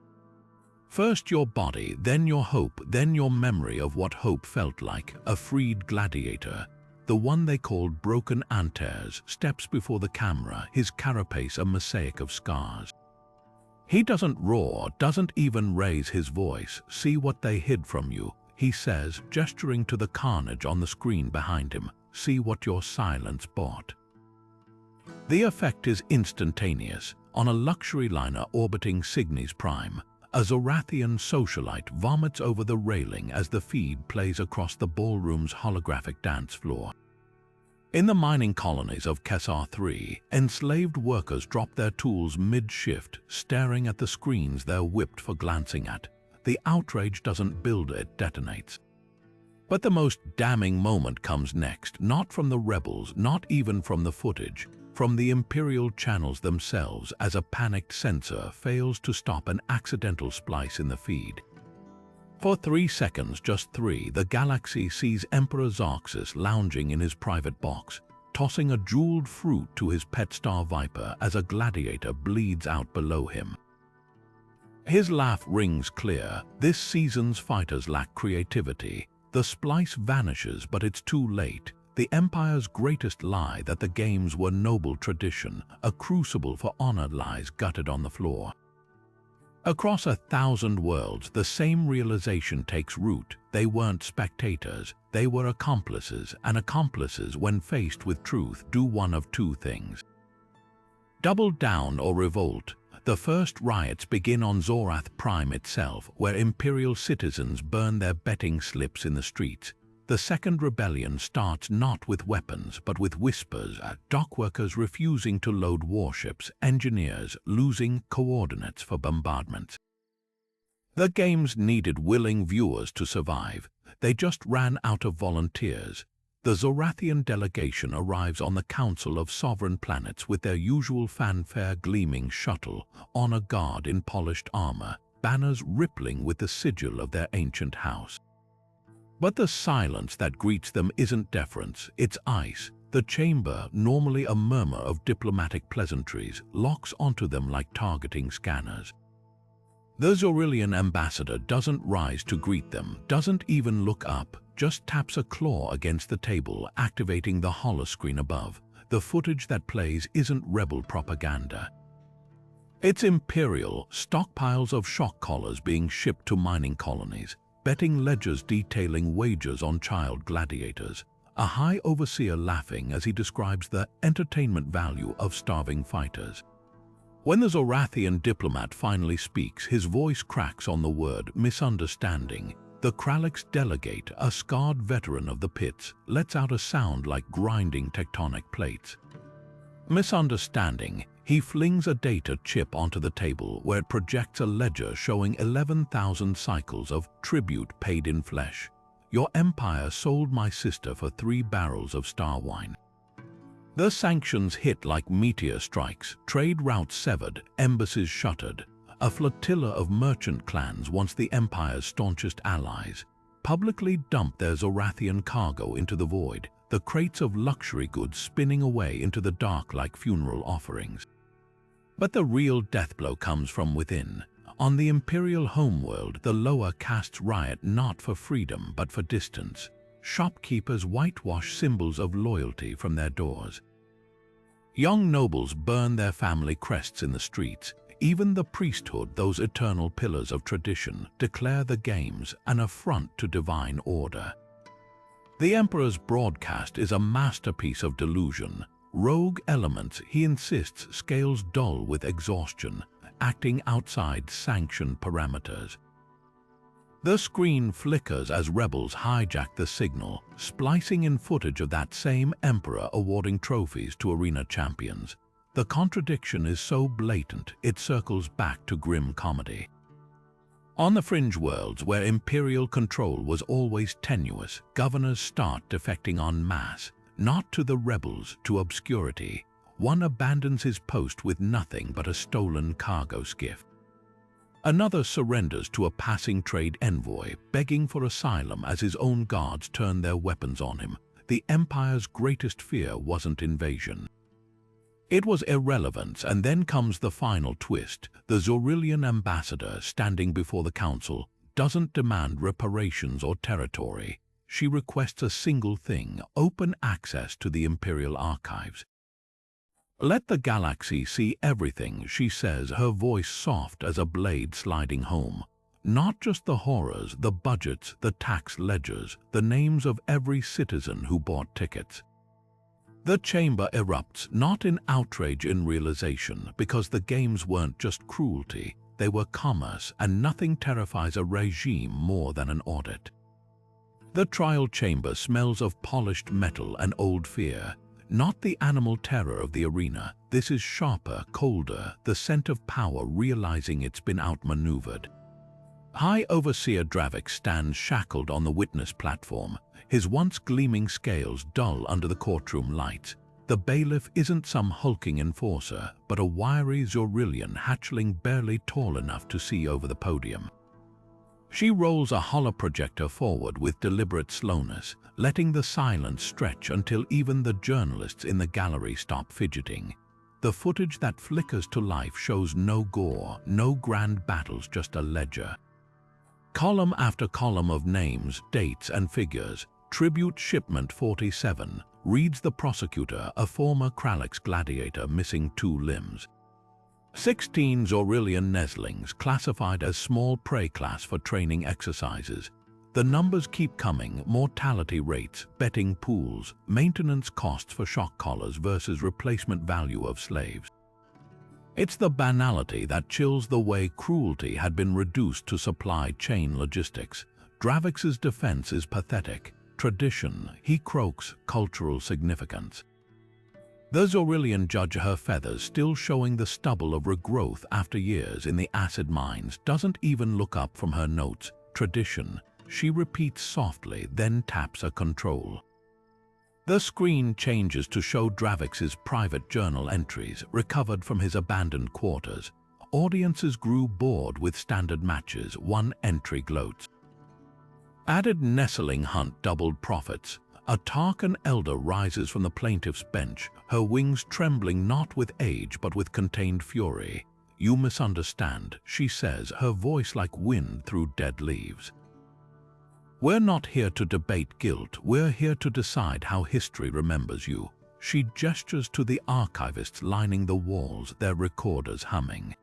First your body, then your hope, then your memory of what hope felt like. A freed gladiator, the one they called Broken Antares, steps before the camera, his carapace a mosaic of scars. He doesn't roar, doesn't even raise his voice. "See what they hid from you," he says, gesturing to the carnage on the screen behind him. "See what your silence bought." The effect is instantaneous. On a luxury liner orbiting Cygnes Prime, a Zorathian socialite vomits over the railing as the feed plays across the ballroom's holographic dance floor. In the mining colonies of Kesar 3, enslaved workers drop their tools mid-shift, staring at the screens they're whipped for glancing at. The outrage doesn't build, it detonates. But the most damning moment comes next, not from the rebels, not even from the footage, from the Imperial channels themselves, as a panicked censor fails to stop an accidental splice in the feed. For 3 seconds, just 3, the galaxy sees Emperor Xarxus lounging in his private box, tossing a jeweled fruit to his pet star viper as a gladiator bleeds out below him. His laugh rings clear. This season's fighters lack creativity. The splice vanishes, but it's too late. The Empire's greatest lie, that the games were noble tradition, a crucible for honor, lies gutted on the floor. Across 1,000 worlds, the same realization takes root. They weren't spectators, they were accomplices, and accomplices, when faced with truth, do one of 2 things: double down or revolt. The first riots begin on Zorath Prime itself, where Imperial citizens burn their betting slips in the streets. The second rebellion starts not with weapons, but with whispers, dockworkers refusing to load warships, engineers losing coordinates for bombardments. The games needed willing viewers to survive. They just ran out of volunteers. The Zorathian delegation arrives on the Council of Sovereign Planets with their usual fanfare, gleaming shuttle, honor guard in polished armor, banners rippling with the sigil of their ancient house. But the silence that greets them isn't deference, it's ice. The chamber, normally a murmur of diplomatic pleasantries, locks onto them like targeting scanners. The Zorathian ambassador doesn't rise to greet them, doesn't even look up, just taps a claw against the table, activating the holoscreen above. The footage that plays isn't rebel propaganda. It's Imperial, stockpiles of shock collars being shipped to mining colonies, betting ledgers detailing wagers on child gladiators, a High Overseer laughing as he describes the entertainment value of starving fighters. When the Zorathian diplomat finally speaks, his voice cracks on the word misunderstanding. The Kralix delegate, a scarred veteran of the pits, lets out a sound like grinding tectonic plates. Misunderstanding. He flings a data chip onto the table, where it projects a ledger showing 11,000 cycles of tribute paid in flesh. Your empire sold my sister for 3 barrels of star wine. The sanctions hit like meteor strikes, trade routes severed, embassies shuttered. A flotilla of merchant clans, once the Empire's staunchest allies, publicly dumped their Zorathian cargo into the void, the crates of luxury goods spinning away into the dark like funeral offerings. But the real deathblow comes from within. On the Imperial homeworld, the lower castes riot not for freedom but for distance. Shopkeepers whitewash symbols of loyalty from their doors. Young nobles burn their family crests in the streets. Even the priesthood, those eternal pillars of tradition, declare the games an affront to divine order. The Emperor's broadcast is a masterpiece of delusion. Rogue elements, he insists, scales dull with exhaustion, acting outside sanctioned parameters. The screen flickers as rebels hijack the signal, splicing in footage of that same Emperor awarding trophies to arena champions. The contradiction is so blatant, it circles back to grim comedy. On the fringe worlds, where imperial control was always tenuous, governors start defecting en masse, not to the rebels, to obscurity. One abandons his post with nothing but a stolen cargo skiff. Another surrenders to a passing trade envoy, begging for asylum as his own guards turn their weapons on him. The Empire's greatest fear wasn't invasion. It was irrelevance, and then comes the final twist. The Zorathian ambassador, standing before the council, doesn't demand reparations or territory. She requests a single thing: open access to the Imperial archives. "Let the galaxy see everything," she says, her voice soft as a blade sliding home. Not just the horrors, the budgets, the tax ledgers, the names of every citizen who bought tickets. The chamber erupts, not in outrage, in realization, because the games weren't just cruelty, they were commerce, and nothing terrifies a regime more than an audit. The trial chamber smells of polished metal and old fear. Not the animal terror of the arena. This is sharper, colder, the scent of power realizing it's been outmaneuvered. High Overseer Vexis stands shackled on the witness platform, his once gleaming scales dull under the courtroom lights. The bailiff isn't some hulking enforcer, but a wiry Zorathian hatchling barely tall enough to see over the podium. She rolls a holoprojector forward with deliberate slowness, letting the silence stretch until even the journalists in the gallery stop fidgeting. The footage that flickers to life shows no gore, no grand battles, just a ledger. Column after column of names, dates, and figures. Tribute Shipment 47, reads the prosecutor, a former Kralix gladiator missing 2 limbs. 16 Zorathian nestlings classified as small prey class for training exercises. The numbers keep coming: mortality rates, betting pools, maintenance costs for shock collars versus replacement value of slaves. It's the banality that chills the way cruelty had been reduced to supply chain logistics. Vexis's defense is pathetic. Tradition, he croaks, cultural significance. The Zorathian judge, her feathers still showing the stubble of regrowth after years in the acid mines, doesn't even look up from her notes. Tradition, she repeats softly, then taps a control. The screen changes to show Vexis's private journal entries, recovered from his abandoned quarters. Audiences grew bored with standard matches. One entry gloats: "Added nestling hunt doubled profits." A Tarkan elder rises from the plaintiff's bench, her wings trembling not with age but with contained fury. "You misunderstand," she says, her voice like wind through dead leaves. "We're not here to debate guilt, we're here to decide how history remembers you." She gestures to the archivists lining the walls, their recorders humming.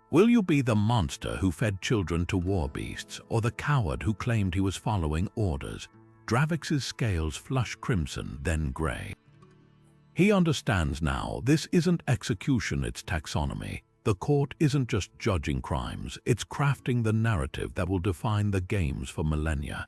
"Will you be the monster who fed children to war beasts, or the coward who claimed he was following orders?" Vexis's scales flush crimson, then gray. He understands now, this isn't execution, it's taxonomy. The court isn't just judging crimes, it's crafting the narrative that will define the games for millennia.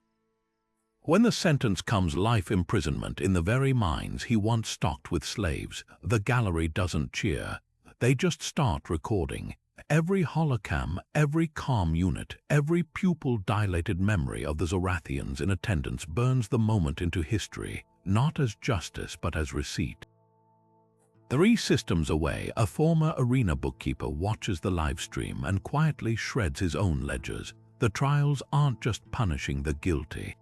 When the sentence comes, life imprisonment in the very mines he once stocked with slaves, the gallery doesn't cheer. They just start recording. Every holocam, every comm unit, every pupil-dilated memory of the Zorathians in attendance burns the moment into history, not as justice but as receipt. 3 systems away, a former arena bookkeeper watches the live stream and quietly shreds his own ledgers. The trials aren't just punishing the guilty.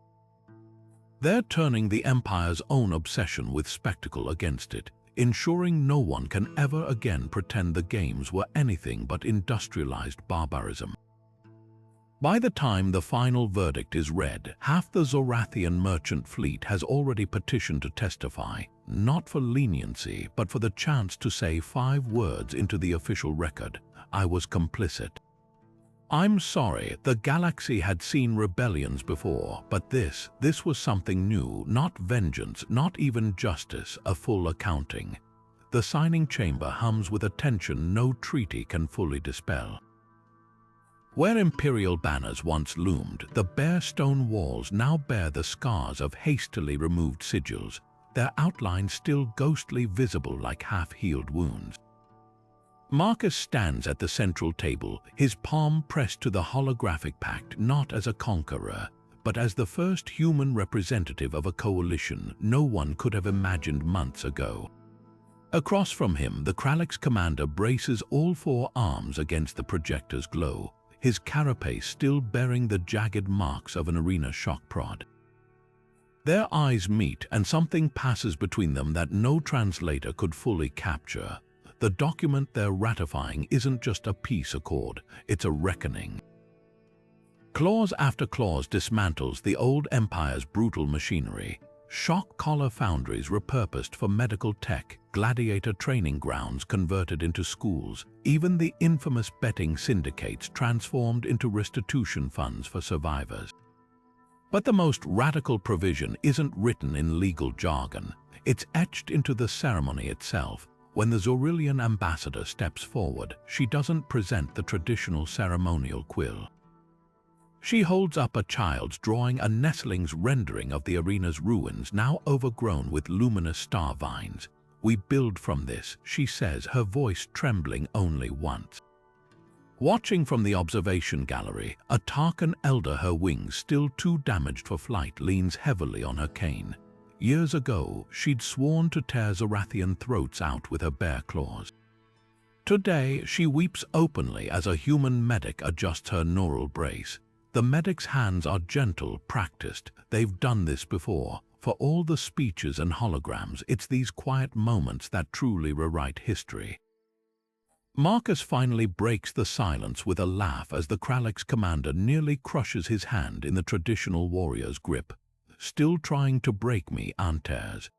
They're turning the Empire's own obsession with spectacle against it, ensuring no one can ever again pretend the games were anything but industrialized barbarism. By the time the final verdict is read, half the Zorathian merchant fleet has already petitioned to testify. not for leniency, but for the chance to say 5 words into the official record. I was complicit. I'm sorry, the galaxy had seen rebellions before, but this was something new, not vengeance, not even justice, a full accounting. The signing chamber hums with a tension no treaty can fully dispel. Where imperial banners once loomed, the bare stone walls now bear the scars of hastily removed sigils, their outlines still ghostly visible like half-healed wounds. Marcus stands at the central table, his palm pressed to the holographic pact not as a conqueror, but as the first human representative of a coalition no one could have imagined months ago. Across from him, the Krallick's commander braces all 4 arms against the projector's glow, his carapace still bearing the jagged marks of an arena shock prod. Their eyes meet, and something passes between them that no translator could fully capture. The document they're ratifying isn't just a peace accord, it's a reckoning. Clause after clause dismantles the old empire's brutal machinery. Shock collar foundries repurposed for medical tech, gladiator training grounds converted into schools, even the infamous betting syndicates transformed into restitution funds for survivors. But the most radical provision isn't written in legal jargon, it's etched into the ceremony itself. When the Zorathian ambassador steps forward, she doesn't present the traditional ceremonial quill. She holds up a child's drawing, a nestling's rendering of the arena's ruins now overgrown with luminous star vines. "We build from this," she says, her voice trembling only once. Watching from the observation gallery, a Tarkan elder, her wings still too damaged for flight, leans heavily on her cane. Years ago, she'd sworn to tear Zorathian throats out with her bare claws. Today, she weeps openly as a human medic adjusts her neural brace. The medic's hands are gentle, practiced. They've done this before. For all the speeches and holograms, it's these quiet moments that truly rewrite history. Marcus finally breaks the silence with a laugh as the Krallick's commander nearly crushes his hand in the traditional warrior's grip. "Still trying to break me, Antares."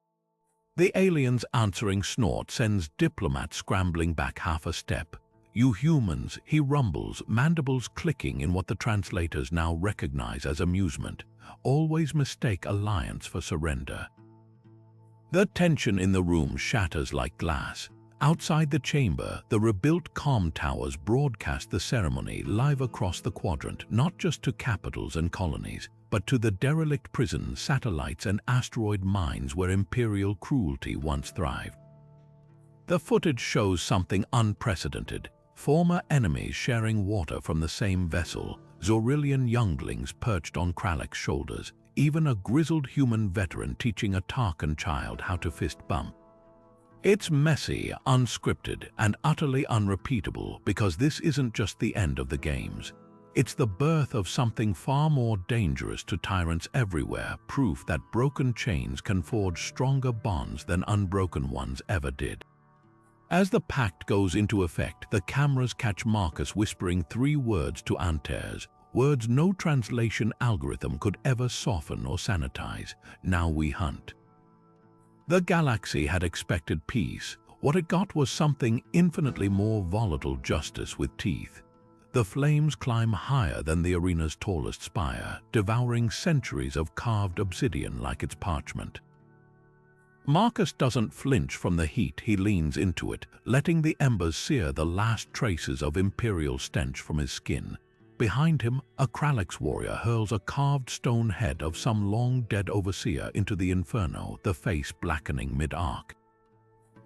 The alien's answering snort sends diplomats scrambling back half a step. "You humans," he rumbles, mandibles clicking in what the translators now recognize as amusement, "always mistake alliance for surrender." The tension in the room shatters like glass. Outside the chamber, the rebuilt comm towers broadcast the ceremony live across the quadrant, not just to capitals and colonies, but to the derelict prisons, satellites, and asteroid mines where imperial cruelty once thrived. The footage shows something unprecedented. Former enemies sharing water from the same vessel, Zorathian younglings perched on Krallick's shoulders, even a grizzled human veteran teaching a Tarkan child how to fist bump. It's messy, unscripted, and utterly unrepeatable because this isn't just the end of the games. It's the birth of something far more dangerous to tyrants everywhere, proof that broken chains can forge stronger bonds than unbroken ones ever did. As the pact goes into effect, the cameras catch Marcus whispering 3 words to Antares, words no translation algorithm could ever soften or sanitize. "Now we hunt." The galaxy had expected peace. What it got was something infinitely more volatile: justice with teeth. The flames climb higher than the arena's tallest spire, devouring centuries of carved obsidian like its parchment. Marcus doesn't flinch from the heat. He leans into it, letting the embers sear the last traces of imperial stench from his skin. Behind him, a Krallick's warrior hurls a carved stone head of some long-dead overseer into the inferno, the face blackening mid-arc.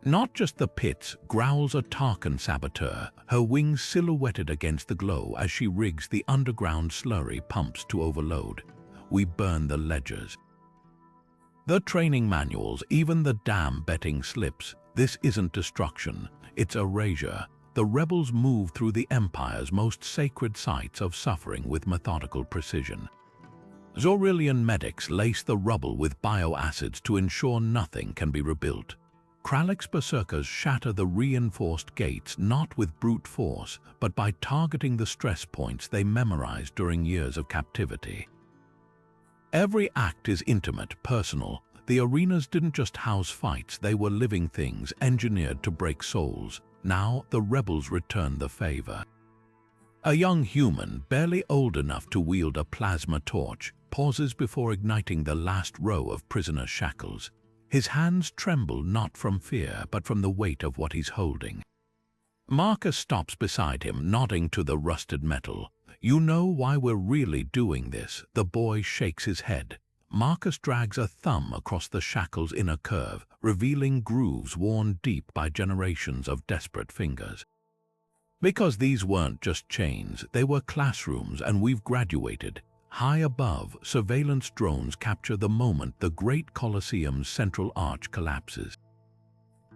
"Not just the pits," growls a Tarkan saboteur, her wings silhouetted against the glow as she rigs the underground slurry pumps to overload. "We burn the ledgers." The training manuals, even the damn betting slips. This isn't destruction, it's erasure. The rebels move through the Empire's most sacred sites of suffering with methodical precision. Zorathian medics lace the rubble with bioacids to ensure nothing can be rebuilt. Krallick's berserkers shatter the reinforced gates not with brute force, but by targeting the stress points they memorized during years of captivity. Every act is intimate, personal. The arenas didn't just house fights, they were living things engineered to break souls. Now the rebels returned the favor. A young human, barely old enough to wield a plasma torch, pauses before igniting the last row of prisoner shackles. His hands tremble not from fear, but from the weight of what he's holding. Marcus stops beside him, nodding to the rusted metal. "You know why we're really doing this?" The boy shakes his head. Marcus drags a thumb across the shackle's inner curve, revealing grooves worn deep by generations of desperate fingers. Because these weren't just chains, they were classrooms, and we've graduated. High above, surveillance drones capture the moment the great Colosseum's central arch collapses.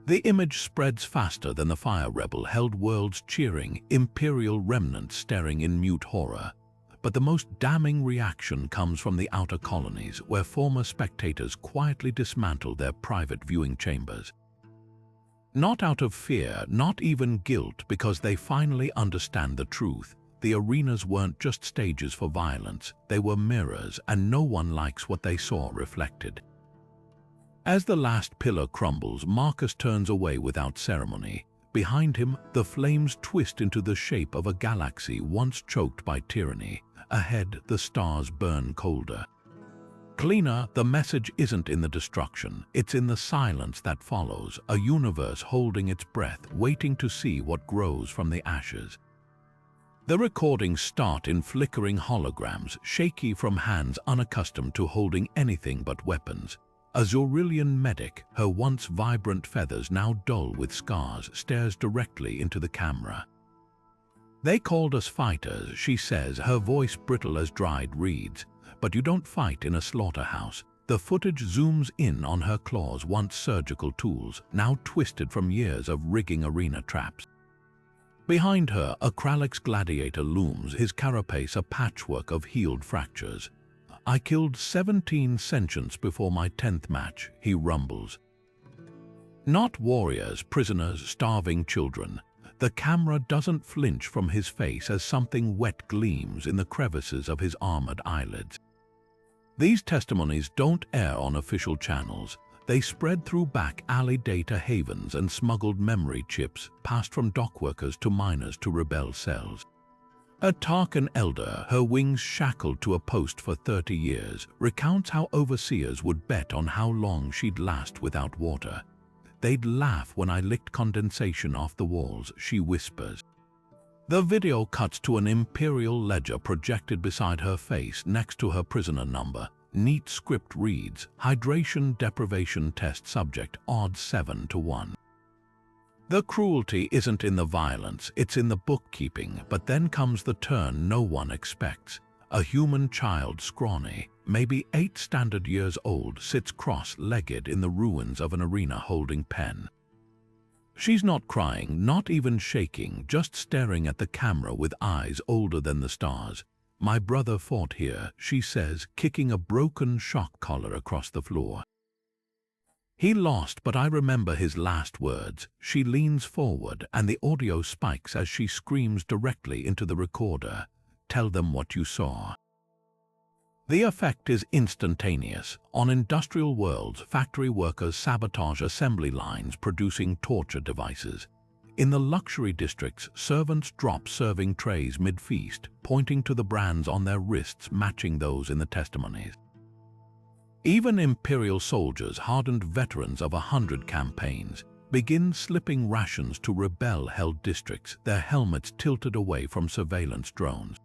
The image spreads faster than the fire rebel held, worlds cheering, Imperial remnants staring in mute horror. But the most damning reaction comes from the outer colonies, where former spectators quietly dismantle their private viewing chambers. Not out of fear, not even guilt, because they finally understand the truth. The arenas weren't just stages for violence, they were mirrors, and no one likes what they saw reflected. As the last pillar crumbles, Marcus turns away without ceremony. Behind him, the flames twist into the shape of a galaxy once choked by tyranny. Ahead, the stars burn colder. Cleaner, the message isn't in the destruction, it's in the silence that follows, a universe holding its breath, waiting to see what grows from the ashes. The recordings start in flickering holograms, shaky from hands unaccustomed to holding anything but weapons. A Zorathian medic, her once vibrant feathers now dull with scars, stares directly into the camera. "They called us fighters," she says, her voice brittle as dried reeds. "But you don't fight in a slaughterhouse." The footage zooms in on her claws, once surgical tools, now twisted from years of rigging arena traps. Behind her, a Kralix gladiator looms, his carapace a patchwork of healed fractures. "I killed 17 sentients before my 10th match," he rumbles. Not warriors, prisoners, starving children. The camera doesn't flinch from his face as something wet gleams in the crevices of his armored eyelids. These testimonies don't air on official channels. They spread through back alley data havens and smuggled memory chips, passed from dockworkers to miners to rebel cells. A Tarkan elder, her wings shackled to a post for 30 years, recounts how overseers would bet on how long she'd last without water. "They'd laugh when I licked condensation off the walls," she whispers. The video cuts to an Imperial ledger projected beside her face next to her prisoner number. Neat script reads, "Hydration deprivation test subject, odds 7 to 1. The cruelty isn't in the violence, it's in the bookkeeping, but then comes the turn no one expects. A human child, scrawny, maybe 8 standard years old, sits cross-legged in the ruins of an arena holding pen. She's not crying, not even shaking, just staring at the camera with eyes older than the stars. "My brother fought here," she says, kicking a broken shock collar across the floor. "He lost, but I remember his last words." She leans forward, and the audio spikes as she screams directly into the recorder. "Tell them what you saw." The effect is instantaneous. On industrial worlds, factory workers sabotage assembly lines producing torture devices. In the luxury districts, servants drop serving trays mid-feast, pointing to the brands on their wrists matching those in the testimonies. Even Imperial soldiers, hardened veterans of 100 campaigns, begin slipping rations to rebel-held districts, their helmets tilted away from surveillance drones.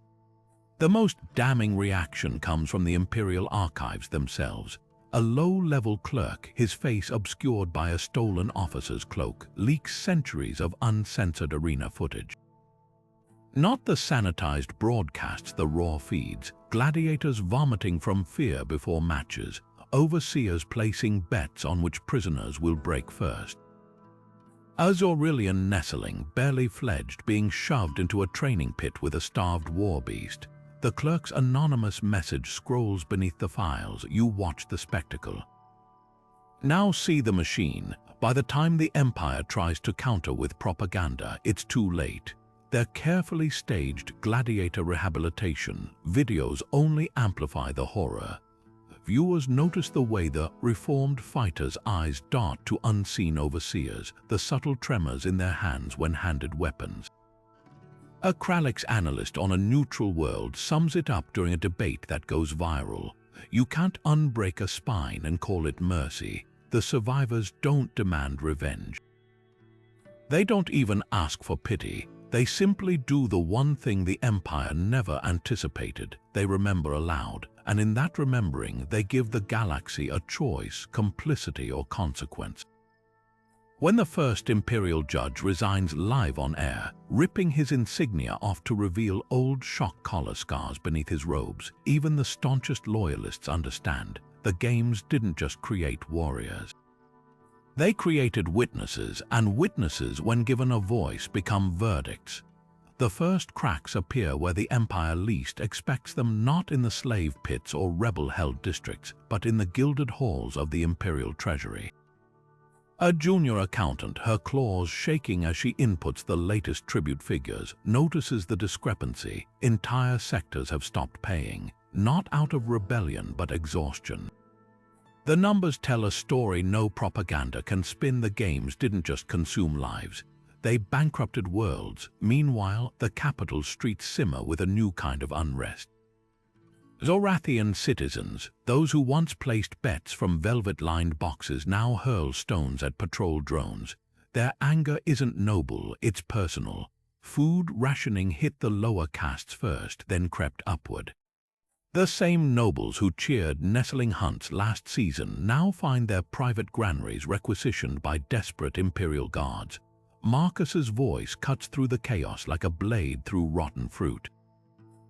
The most damning reaction comes from the Imperial archives themselves. A low-level clerk, his face obscured by a stolen officer's cloak, leaks centuries of uncensored arena footage. Not the sanitized broadcasts, the raw feeds, gladiators vomiting from fear before matches, overseers placing bets on which prisoners will break first. A Zorathian nestling, barely fledged, being shoved into a training pit with a starved war beast. The clerk's anonymous message scrolls beneath the files. You watch the spectacle. Now see the machine. By the time the Empire tries to counter with propaganda, it's too late. Their carefully staged gladiator rehabilitation videos only amplify the horror. viewers notice the way the reformed fighters' eyes dart to unseen overseers, the subtle tremors in their hands when handed weapons. A Kralix analyst on a neutral world sums it up during a debate that goes viral. You can't unbreak a spine and call it mercy. The survivors don't demand revenge. They don't even ask for pity. They simply do the one thing the Empire never anticipated. They remember aloud, and in that remembering they give the galaxy a choice, complicity or consequence. When the first Imperial judge resigns live on air, ripping his insignia off to reveal old shock collar scars beneath his robes, even the staunchest loyalists understand the games didn't just create warriors. They created witnesses, and witnesses, when given a voice, become verdicts. The first cracks appear where the Empire least expects them, not in the slave pits or rebel-held districts, but in the gilded halls of the Imperial Treasury. A junior accountant, her claws shaking as she inputs the latest tribute figures, notices the discrepancy. Entire sectors have stopped paying, not out of rebellion but exhaustion. The numbers tell a story no propaganda can spin. The games didn't just consume lives, they bankrupted worlds. Meanwhile, the capital streets simmer with a new kind of unrest. Zorathian citizens, those who once placed bets from velvet-lined boxes, now hurl stones at patrol drones. Their anger isn't noble, it's personal. Food rationing hit the lower castes first, then crept upward. The same nobles who cheered nestling hunts last season now find their private granaries requisitioned by desperate Imperial guards. Marcus's voice cuts through the chaos like a blade through rotten fruit.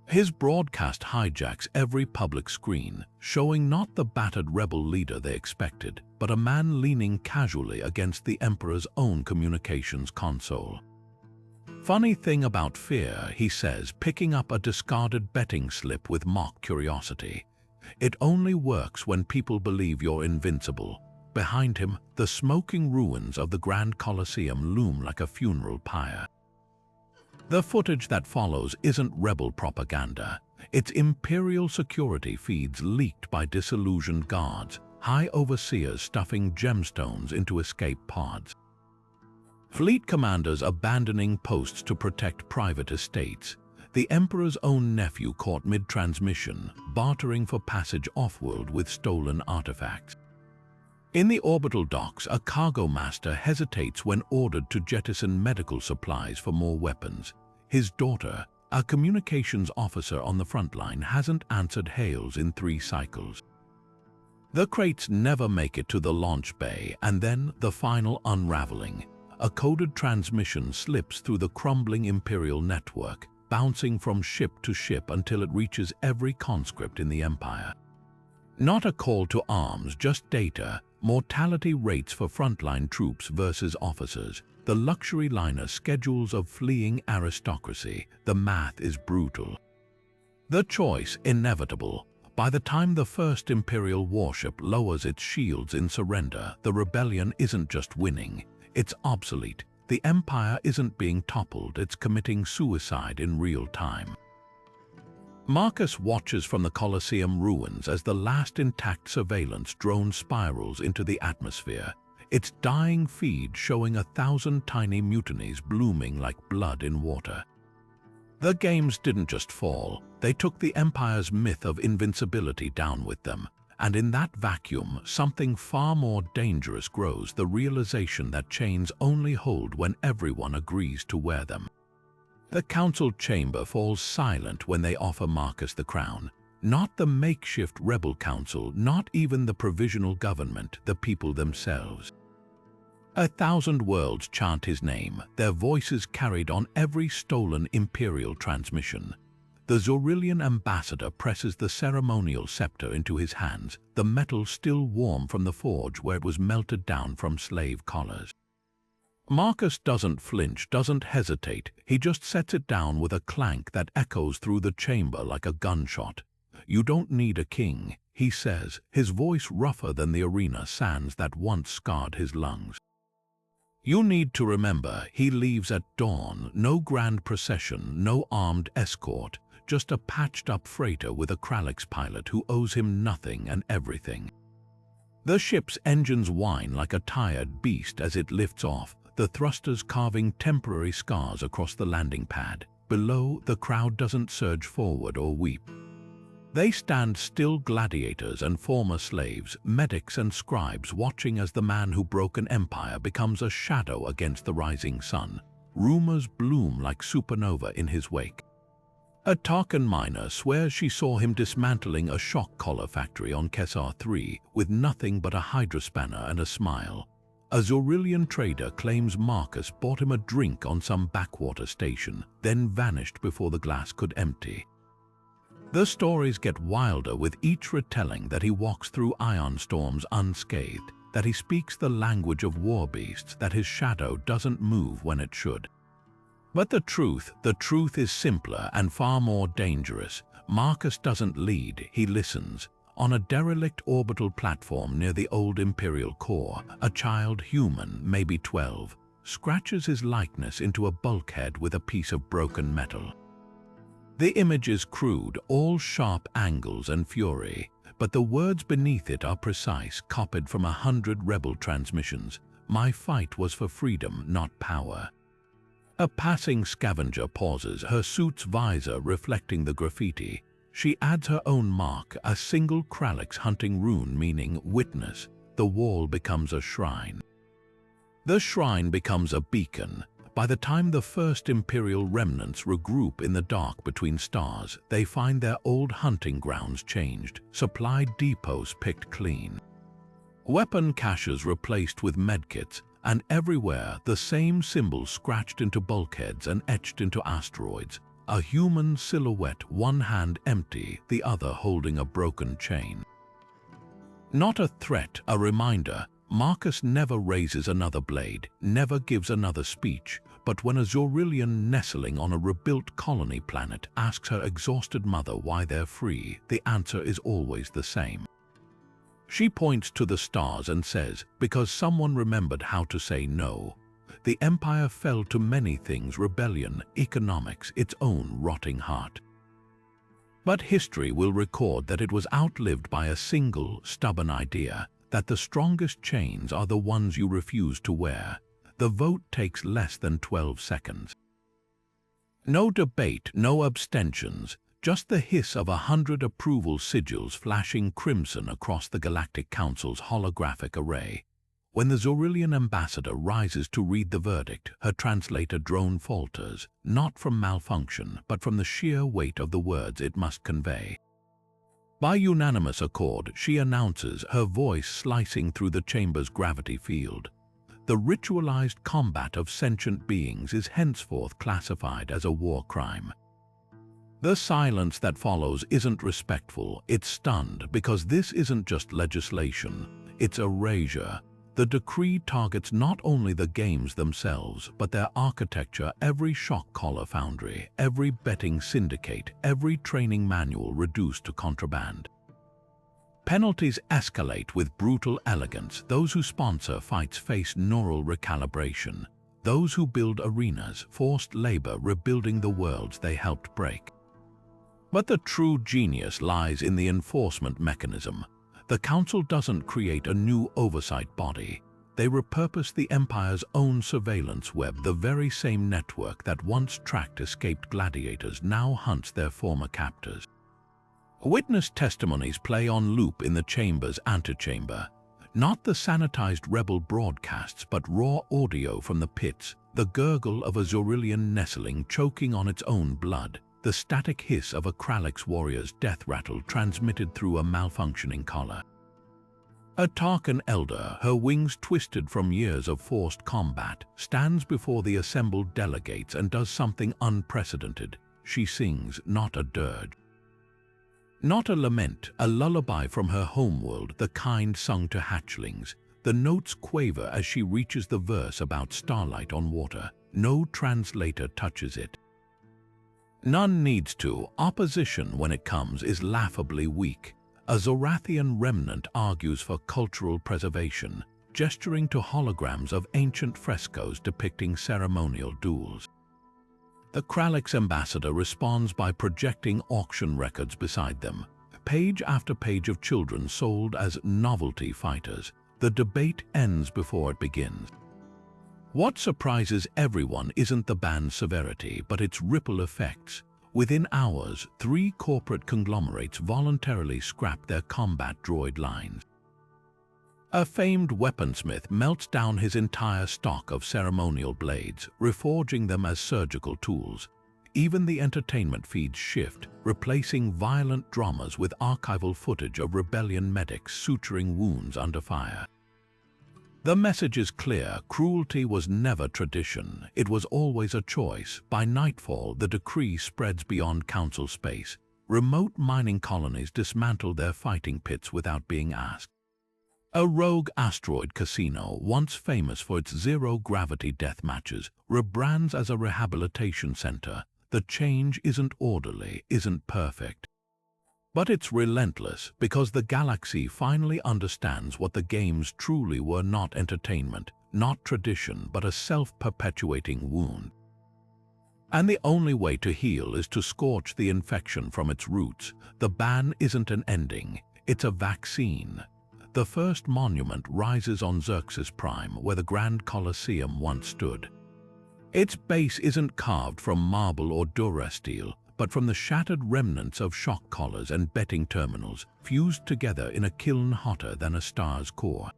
His broadcast hijacks every public screen, showing not the battered rebel leader they expected, but a man leaning casually against the Emperor's own communications console. Funny thing about fear, he says, picking up a discarded betting slip with mock curiosity. It only works when people believe you're invincible. Behind him, the smoking ruins of the Grand Colosseum loom like a funeral pyre. The footage that follows isn't rebel propaganda. It's Imperial security feeds leaked by disillusioned guards, High Overseers stuffing gemstones into escape pods. Fleet commanders abandoning posts to protect private estates. The Emperor's own nephew caught mid-transmission, bartering for passage off-world with stolen artifacts. In the orbital docks, a cargo master hesitates when ordered to jettison medical supplies for more weapons. His daughter, a communications officer on the front line, hasn't answered hails in 3 cycles. The crates never make it to the launch bay, and then the final unraveling. A coded transmission slips through the crumbling Imperial network, bouncing from ship to ship until it reaches every conscript in the Empire. Not a call to arms, just data, mortality rates for frontline troops versus officers, the luxury liner schedules of fleeing aristocracy. The math is brutal. The choice inevitable. By the time the first Imperial warship lowers its shields in surrender, the rebellion isn't just winning. It's obsolete. The Empire isn't being toppled, it's committing suicide in real time. Marcus watches from the Colosseum ruins as the last intact surveillance drone spirals into the atmosphere, its dying feed showing 1,000 tiny mutinies blooming like blood in water. The games didn't just fall, they took the Empire's myth of invincibility down with them. And in that vacuum, something far more dangerous grows, the realization that chains only hold when everyone agrees to wear them. The council chamber falls silent when they offer Marcus the crown. Not the makeshift rebel council, not even the provisional government, the people themselves. 1,000 worlds chant his name, their voices carried on every stolen Imperial transmission. The Zorathian ambassador presses the ceremonial scepter into his hands, the metal still warm from the forge where it was melted down from slave collars. Marcus doesn't flinch, doesn't hesitate, he just sets it down with a clank that echoes through the chamber like a gunshot. "You don't need a king," he says, his voice rougher than the arena sands that once scarred his lungs. "You need to remember, he leaves at dawn, no grand procession, no armed escort, just a patched-up freighter with a Kralix pilot who owes him nothing and everything. The ship's engines whine like a tired beast as it lifts off, the thrusters carving temporary scars across the landing pad. Below, the crowd doesn't surge forward or weep. They stand still, gladiators and former slaves, medics and scribes, watching as the man who broke an empire becomes a shadow against the rising sun. Rumors bloom like supernova in his wake. A Tarkan miner swears she saw him dismantling a shock collar factory on Kesar 3 with nothing but a hydrospanner and a smile. A Zorathian trader claims Marcus bought him a drink on some backwater station, then vanished before the glass could empty. The stories get wilder with each retelling, that he walks through ion storms unscathed, that he speaks the language of war beasts, that his shadow doesn't move when it should. But the truth is simpler and far more dangerous. Marcus doesn't lead, he listens. On a derelict orbital platform near the old Imperial core, a child human, maybe 12, scratches his likeness into a bulkhead with a piece of broken metal. The image is crude, all sharp angles and fury, but the words beneath it are precise, copied from 100 rebel transmissions. My fight was for freedom, not power. A passing scavenger pauses, her suit's visor reflecting the graffiti. She adds her own mark, a single Kralix hunting rune meaning witness. The wall becomes a shrine. The shrine becomes a beacon. By the time the first Imperial remnants regroup in the dark between stars, they find their old hunting grounds changed, supply depots picked clean, weapon caches replaced with medkits, and everywhere the same symbols scratched into bulkheads and etched into asteroids. A human silhouette, one hand empty, the other holding a broken chain. Not a threat, a reminder. Marcus never raises another blade, never gives another speech, but when a Zorathian nestling on a rebuilt colony planet asks her exhausted mother why they're free, the answer is always the same. She points to the stars and says, because someone remembered how to say no. The empire fell to many things: rebellion, economics, its own rotting heart. But history will record that it was outlived by a single, stubborn idea, that the strongest chains are the ones you refuse to wear. The vote takes less than 12 seconds. No debate, no abstentions, just the hiss of 100 approval sigils flashing crimson across the Galactic Council's holographic array. When the Zorathian ambassador rises to read the verdict, her translator drone falters, not from malfunction, but from the sheer weight of the words it must convey. By unanimous accord, she announces, her voice slicing through the chamber's gravity field. The ritualized combat of sentient beings is henceforth classified as a war crime. The silence that follows isn't respectful, it's stunned, because this isn't just legislation, it's erasure. The decree targets not only the games themselves, but their architecture, every shock collar foundry, every betting syndicate, every training manual reduced to contraband. Penalties escalate with brutal elegance. Those who sponsor fights face neural recalibration. Those who build arenas, forced labor rebuilding the worlds they helped break. But the true genius lies in the enforcement mechanism. The Council doesn't create a new oversight body. They repurpose the Empire's own surveillance web. The very same network that once tracked escaped gladiators now hunts their former captors. Witness testimonies play on loop in the chamber's antechamber. Not the sanitized rebel broadcasts, but raw audio from the pits, the gurgle of a Zorathian nestling choking on its own blood, the static hiss of a Kralix warrior's death rattle transmitted through a malfunctioning collar. A Tarkan elder, her wings twisted from years of forced combat, stands before the assembled delegates and does something unprecedented. She sings not a dirge, not a lament, a lullaby from her homeworld, the kind sung to hatchlings. The notes quaver as she reaches the verse about starlight on water. No translator touches it. None needs to. Opposition, when it comes, is laughably weak. A Zorathian remnant argues for cultural preservation, gesturing to holograms of ancient frescoes depicting ceremonial duels. The Kralix ambassador responds by projecting auction records beside them, page after page of children sold as novelty fighters. The debate ends before it begins. What surprises everyone isn't the ban's severity, but its ripple effects. Within hours, 3 corporate conglomerates voluntarily scrapped their combat droid lines. A famed weaponsmith melts down his entire stock of ceremonial blades, reforging them as surgical tools. Even the entertainment feeds shift, replacing violent dramas with archival footage of rebellion medics suturing wounds under fire. The message is clear: cruelty was never tradition, it was always a choice. By nightfall, the decree spreads beyond council space. Remote mining colonies dismantle their fighting pits without being asked. A rogue asteroid casino, once famous for its zero-gravity death matches, rebrands as a rehabilitation center. The change isn't orderly, isn't perfect. But it's relentless, because the galaxy finally understands what the games truly were: not entertainment, not tradition, but a self-perpetuating wound. And the only way to heal is to scorch the infection from its roots. The ban isn't an ending, it's a vaccine. The first monument rises on Xerxes Prime, where the Grand Colosseum once stood. Its base isn't carved from marble or durasteel, but from the shattered remnants of shock collars and betting terminals, fused together in a kiln hotter than a star's core.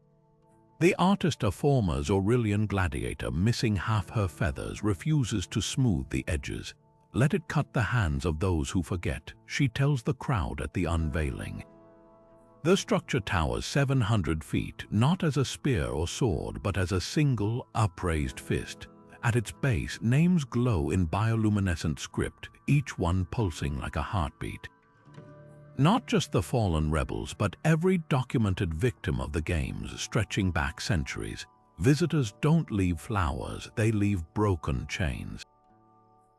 The artist, a former Zorathian gladiator missing half her feathers, refuses to smooth the edges. Let it cut the hands of those who forget, she tells the crowd at the unveiling. The structure towers 700 feet, not as a spear or sword, but as a single, upraised fist. At its base, names glow in bioluminescent script, each one pulsing like a heartbeat. Not just the fallen rebels, but every documented victim of the games, stretching back centuries. Visitors don't leave flowers, they leave broken chains.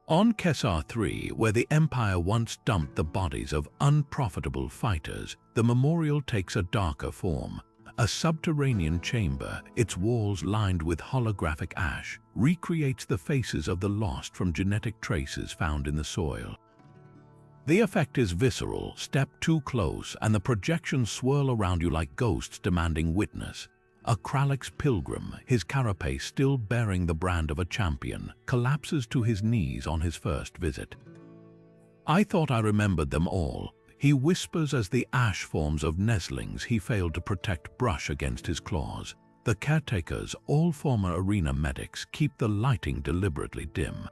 On Kesar 3, where the Empire once dumped the bodies of unprofitable fighters, the memorial takes a darker form. A subterranean chamber, its walls lined with holographic ash, recreates the faces of the lost from genetic traces found in the soil. The effect is visceral. Step too close and the projections swirl around you like ghosts demanding witness. A Kralix pilgrim, his carapace still bearing the brand of a champion, collapses to his knees on his first visit. "I thought I remembered them all," he whispers as the ash forms of nestlings he failed to protect brush against his claws. The caretakers, all former arena medics, keep the lighting deliberately dim.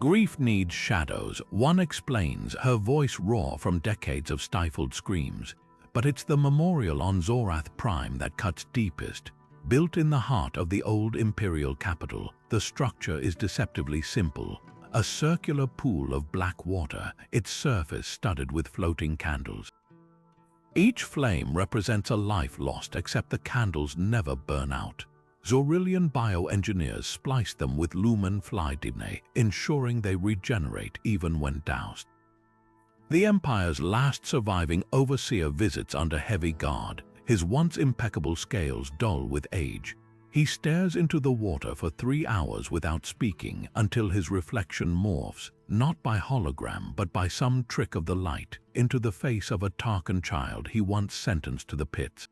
"Grief needs shadows," one explains, her voice raw from decades of stifled screams. But it's the memorial on Zorath Prime that cuts deepest. Built in the heart of the old imperial capital, the structure is deceptively simple. A circular pool of black water, its surface studded with floating candles. Each flame represents a life lost, except the candles never burn out. Zorathian bioengineers splice them with lumen fly DNA, ensuring they regenerate even when doused. The Empire's last surviving overseer visits under heavy guard, his once impeccable scales dull with age. He stares into the water for 3 hours without speaking until his reflection morphs, not by hologram but by some trick of the light, into the face of a Tarkan child he once sentenced to the pits.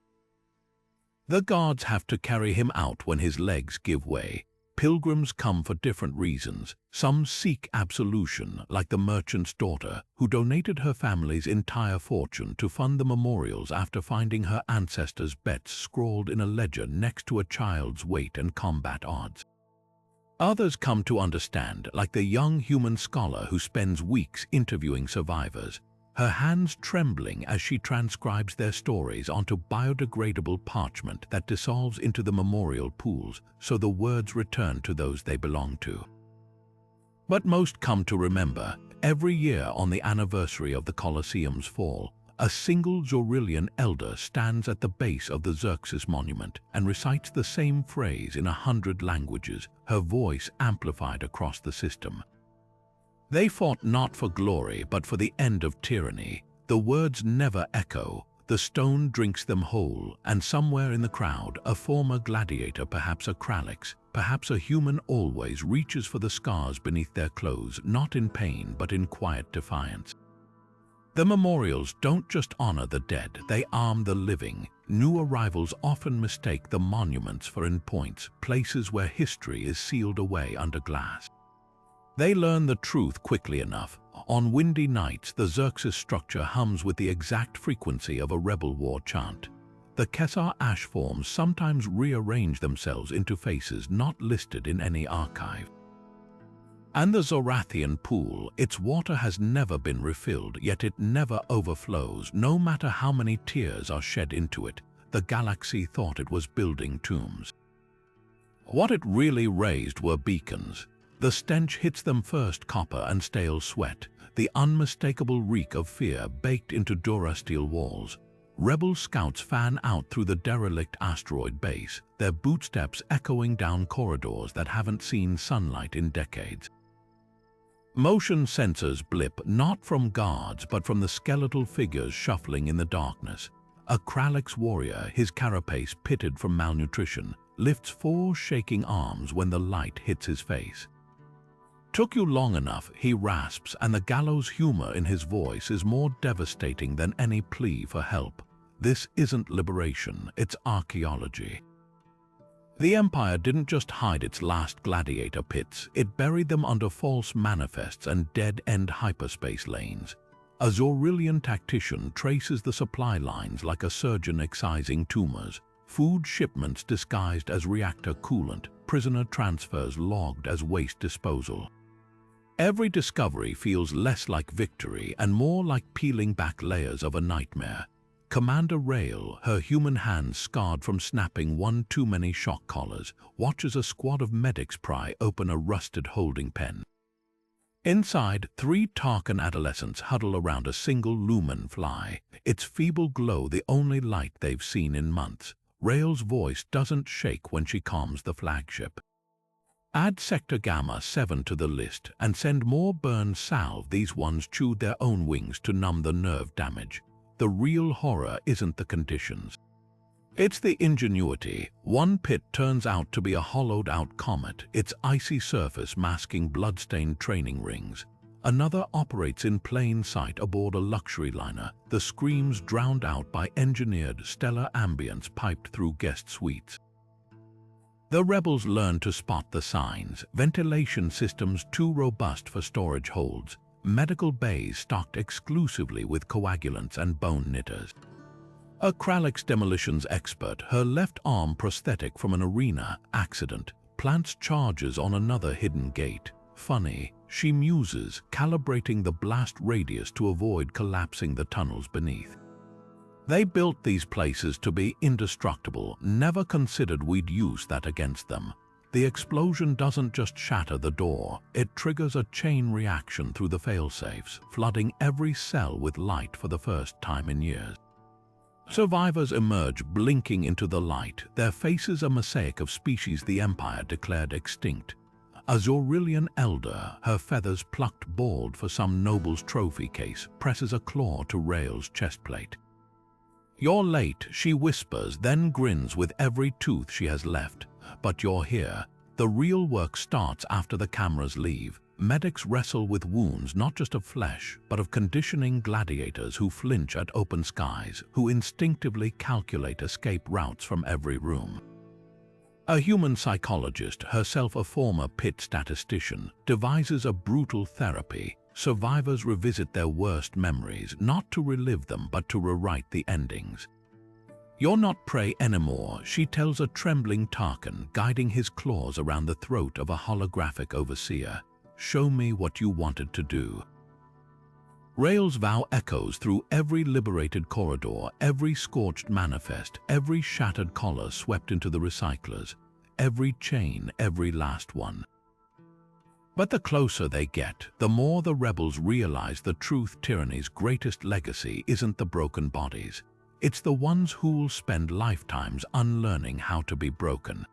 The guards have to carry him out when his legs give way. Pilgrims come for different reasons. Some seek absolution, like the merchant's daughter, who donated her family's entire fortune to fund the memorials after finding her ancestors' bets scrawled in a ledger next to a child's weight and combat odds. Others come to understand, like the young human scholar who spends weeks interviewing survivors, her hands trembling as she transcribes their stories onto biodegradable parchment that dissolves into the memorial pools so the words return to those they belong to. But most come to remember, every year on the anniversary of the Colosseum's fall, a single Zorathian elder stands at the base of the Xerxes monument and recites the same phrase in 100 languages, her voice amplified across the system. They fought not for glory, but for the end of tyranny. The words never echo. The stone drinks them whole, and somewhere in the crowd, a former gladiator, perhaps a Kralix, perhaps a human always reaches for the scars beneath their clothes, not in pain but in quiet defiance. The memorials don't just honor the dead, they arm the living. New arrivals often mistake the monuments for endpoints, places where history is sealed away under glass. They learn the truth quickly enough. On windy nights, the Xerxes structure hums with the exact frequency of a rebel war chant. The Kesar ash forms sometimes rearrange themselves into faces not listed in any archive. And the Zorathian pool, its water has never been refilled, yet it never overflows, no matter how many tears are shed into it. The galaxy thought it was building tombs. What it really raised were beacons. The stench hits them first, copper and stale sweat, the unmistakable reek of fear baked into durasteel walls. Rebel scouts fan out through the derelict asteroid base, their bootsteps echoing down corridors that haven't seen sunlight in decades. Motion sensors blip, not from guards but from the skeletal figures shuffling in the darkness. A Kralix warrior, his carapace pitted from malnutrition, lifts 4 shaking arms when the light hits his face. "Took you long enough," he rasps, and the gallows humor in his voice is more devastating than any plea for help. This isn't liberation, it's archaeology. The Empire didn't just hide its last gladiator pits, it buried them under false manifests and dead-end hyperspace lanes. A Zorathian tactician traces the supply lines like a surgeon excising tumors, food shipments disguised as reactor coolant, prisoner transfers logged as waste disposal. Every discovery feels less like victory and more like peeling back layers of a nightmare. Commander Rael, her human hands scarred from snapping one too many shock collars, watches a squad of medics pry open a rusted holding pen. Inside, 3 Tarkan adolescents huddle around a single lumen fly, its feeble glow the only light they've seen in months. Rael's voice doesn't shake when she calms the flagship. Add Sector Gamma 7 to the list and send more burn salve. These ones chewed their own wings to numb the nerve damage. The real horror isn't the conditions. It's the ingenuity. One pit turns out to be a hollowed-out comet, its icy surface masking blood-stained training rings. Another operates in plain sight aboard a luxury liner, the screams drowned out by engineered stellar ambience piped through guest suites. The rebels learn to spot the signs: ventilation systems too robust for storage holds, medical bays stocked exclusively with coagulants and bone knitters. A Kralix demolitions expert, her left arm prosthetic from an arena accident, plants charges on another hidden gate. Funny, she muses, calibrating the blast radius to avoid collapsing the tunnels beneath. They built these places to be indestructible, never considered we'd use that against them. The explosion doesn't just shatter the door, it triggers a chain reaction through the failsafes, flooding every cell with light for the first time in years. Survivors emerge blinking into the light, their faces a mosaic of species the Empire declared extinct. A Zorathian elder, her feathers plucked bald for some noble's trophy case, presses a claw to Rael's chestplate. "You're late," she whispers, then grins with every tooth she has left. "But you're here." The real work starts after the cameras leave. Medics wrestle with wounds not just of flesh, but of conditioning gladiators who flinch at open skies, who instinctively calculate escape routes from every room. A human psychologist, herself a former pit statistician, devises a brutal therapy. Survivors revisit their worst memories, not to relive them, but to rewrite the endings. "You're not prey anymore," she tells a trembling Tarkan, guiding his claws around the throat of a holographic overseer. "Show me what you wanted to do." Rael's vow echoes through every liberated corridor, every scorched manifest, every shattered collar swept into the recyclers, every chain, every last one. But the closer they get, the more the rebels realize the truth: tyranny's greatest legacy isn't the broken bodies. It's the ones who'll spend lifetimes unlearning how to be broken.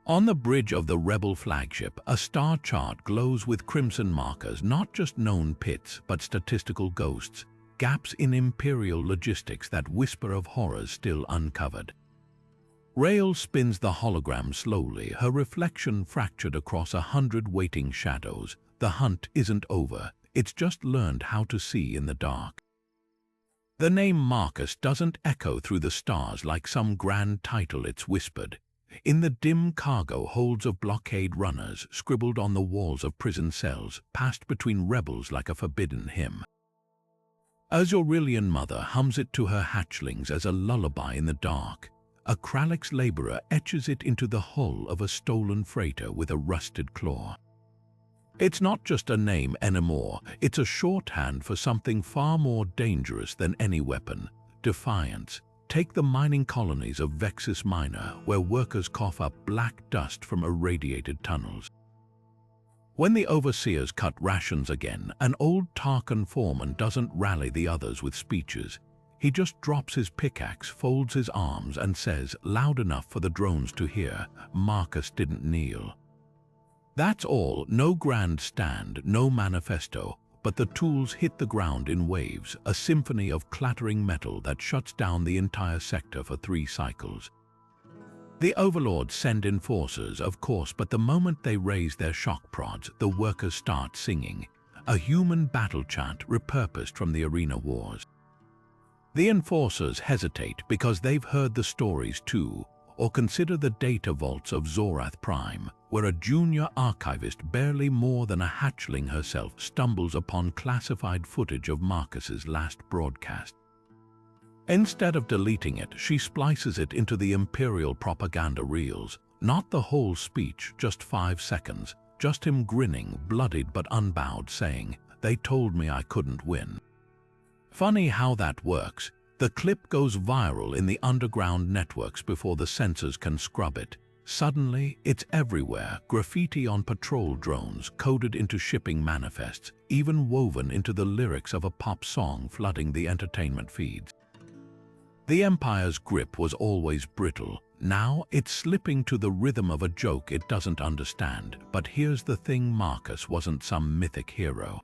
On the bridge of the rebel flagship, a star chart glows with crimson markers, not just known pits, but statistical ghosts, gaps in imperial logistics that whisper of horrors still uncovered. Rael spins the hologram slowly, her reflection fractured across 100 waiting shadows. The hunt isn't over, it's just learned how to see in the dark. The name Marcus doesn't echo through the stars like some grand title, it's whispered. In the dim cargo holds of blockade runners, scribbled on the walls of prison cells, passed between rebels like a forbidden hymn. A Zorathian mother hums it to her hatchlings as a lullaby in the dark. A Kralix laborer etches it into the hull of a stolen freighter with a rusted claw. It's not just a name anymore, it's a shorthand for something far more dangerous than any weapon: Defiance. Take the mining colonies of Vexis Minor, where workers cough up black dust from irradiated tunnels. When the overseers cut rations again, an old Tarkan foreman doesn't rally the others with speeches. He just drops his pickaxe, folds his arms, and says, loud enough for the drones to hear, "Marcus didn't kneel." That's all, no grand stand, no manifesto, but the tools hit the ground in waves, a symphony of clattering metal that shuts down the entire sector for 3 cycles. The overlords send enforcers, of course, but the moment they raise their shock prods, the workers start singing, a human battle chant repurposed from the arena wars. The enforcers hesitate because they've heard the stories too, or consider the data vaults of Zorath Prime, where a junior archivist barely more than a hatchling herself stumbles upon classified footage of Marcus's last broadcast. Instead of deleting it, she splices it into the Imperial propaganda reels. Not the whole speech, just 5 seconds, just him grinning, bloodied but unbowed, saying, "They told me I couldn't win." Funny how that works. The clip goes viral in the underground networks before the censors can scrub it. Suddenly, it's everywhere, graffiti on patrol drones, coded into shipping manifests, even woven into the lyrics of a pop song flooding the entertainment feeds. The Empire's grip was always brittle. Now it's slipping to the rhythm of a joke it doesn't understand. But here's the thing: Marcus wasn't some mythic hero.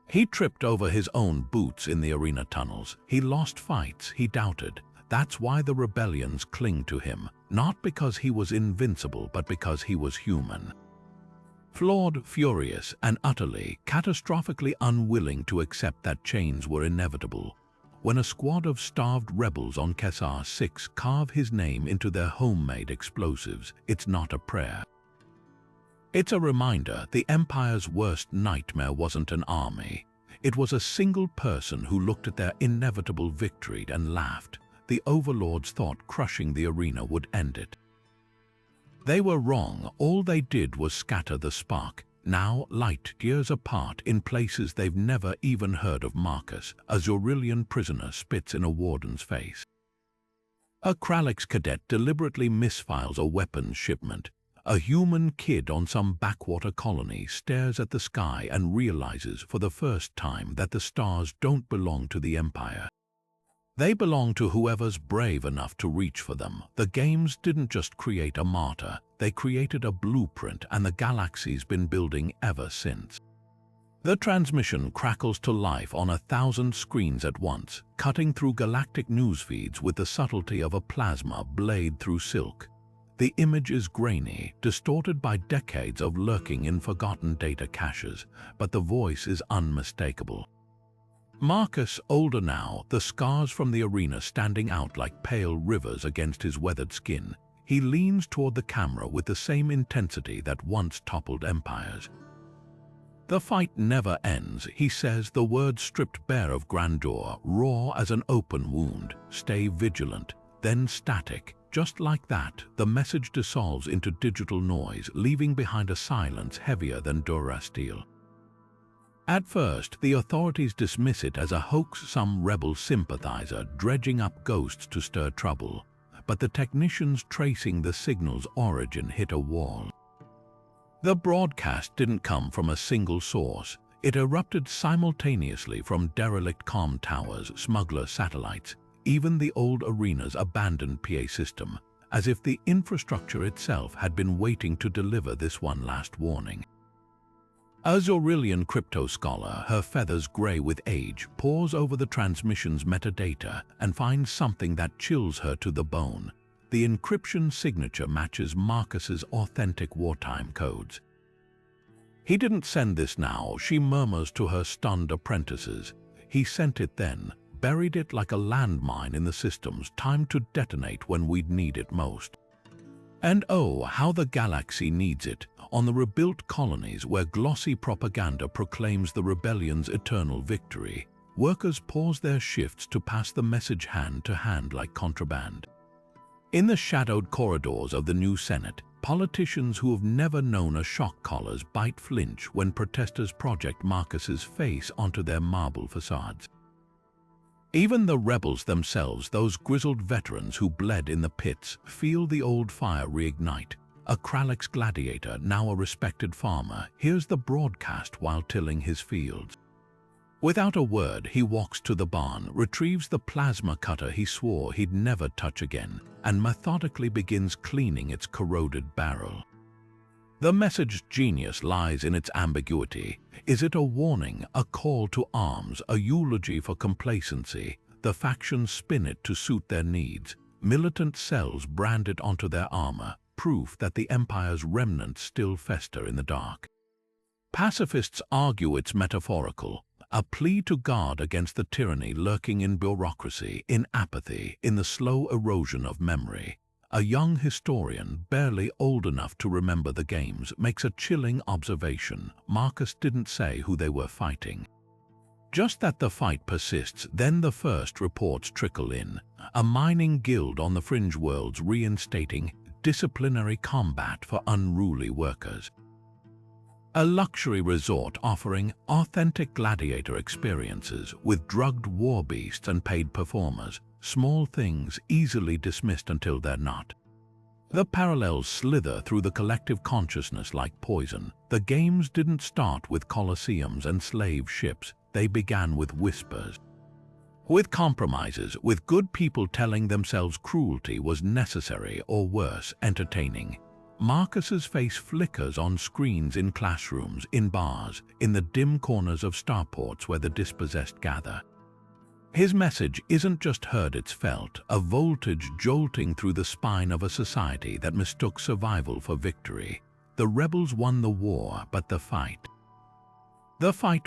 He tripped over his own boots in the arena tunnels. He lost fights he doubted. That's why the rebellions cling to him, not because he was invincible, but because he was human. Flawed, furious, and utterly, catastrophically unwilling to accept that chains were inevitable. When a squad of starved rebels on Kesar 6 carve his name into their homemade explosives, it's not a prayer. It's a reminder the Empire's worst nightmare wasn't an army. It was a single person who looked at their inevitable victory and laughed. The overlords thought crushing the arena would end it. They were wrong. All they did was scatter the spark. Now, light years apart, in places they've never even heard of Marcus, a Zorathian prisoner spits in a warden's face. A Kralix cadet deliberately misfiles a weapons shipment. A human kid on some backwater colony stares at the sky and realizes for the first time that the stars don't belong to the Empire. They belong to whoever's brave enough to reach for them. The games didn't just create a martyr, they created a blueprint, and the galaxy's been building ever since. The transmission crackles to life on 1,000 screens at once, cutting through galactic news feeds with the subtlety of a plasma blade through silk. The image is grainy, distorted by decades of lurking in forgotten data caches, but the voice is unmistakable. Marcus, older now, the scars from the arena standing out like pale rivers against his weathered skin, he leans toward the camera with the same intensity that once toppled empires. "The fight never ends," he says, the words stripped bare of grandeur, raw as an open wound. "Stay vigilant." Then static. Just like that, the message dissolves into digital noise, leaving behind a silence heavier than Durasteel. At first, the authorities dismiss it as a hoax, some rebel sympathizer dredging up ghosts to stir trouble. But the technicians tracing the signal's origin hit a wall. The broadcast didn't come from a single source. It erupted simultaneously from derelict comm towers, smuggler satellites, even the old arena's abandoned PA system, as if the infrastructure itself had been waiting to deliver this one last warning. A Zorathian crypto scholar, her feathers gray with age, pores over the transmission's metadata and finds something that chills her to the bone. the encryption signature matches Marcus's authentic wartime codes. "He didn't send this now," she murmurs to her stunned apprentices. "He sent it then, buried it like a landmine in the systems, timed to detonate when we'd need it most. And oh, how the galaxy needs it, on the rebuilt colonies where glossy propaganda proclaims the rebellion's eternal victory. Workers pause their shifts to pass the message hand to hand like contraband. In the shadowed corridors of the new Senate, politicians who have never known a shock collar's bite flinch when protesters project Marcus's face onto their marble facades. Even the rebels themselves, those grizzled veterans who bled in the pits, feel the old fire reignite. A Kralix gladiator, now a respected farmer, hears the broadcast while tilling his fields. Without a word, he walks to the barn, retrieves the plasma cutter he swore he'd never touch again, and methodically begins cleaning its corroded barrel. The message's genius lies in its ambiguity. Is it a warning, a call to arms, a eulogy for complacency? The factions spin it to suit their needs. Militant cells brand it onto their armor, proof that the Empire's remnants still fester in the dark. Pacifists argue it's metaphorical, a plea to guard against the tyranny lurking in bureaucracy, in apathy, in the slow erosion of memory. A young historian, barely old enough to remember the games, makes a chilling observation. Marcus didn't say who they were fighting. Just that the fight persists. Then the first reports trickle in. A mining guild on the fringe worlds reinstating disciplinary combat for unruly workers. A luxury resort offering authentic gladiator experiences with drugged war beasts and paid performers. Small things easily dismissed until they're not. The parallels slither through the collective consciousness like poison. The games didn't start with colosseums and slave ships. They began with whispers. With compromises, with good people telling themselves cruelty was necessary or worse, entertaining. Marcus's face flickers on screens in classrooms, in bars, in the dim corners of starports where the dispossessed gather. His message isn't just heard, it's felt, a voltage jolting through the spine of a society that mistook survival for victory. The rebels won the war, but the fight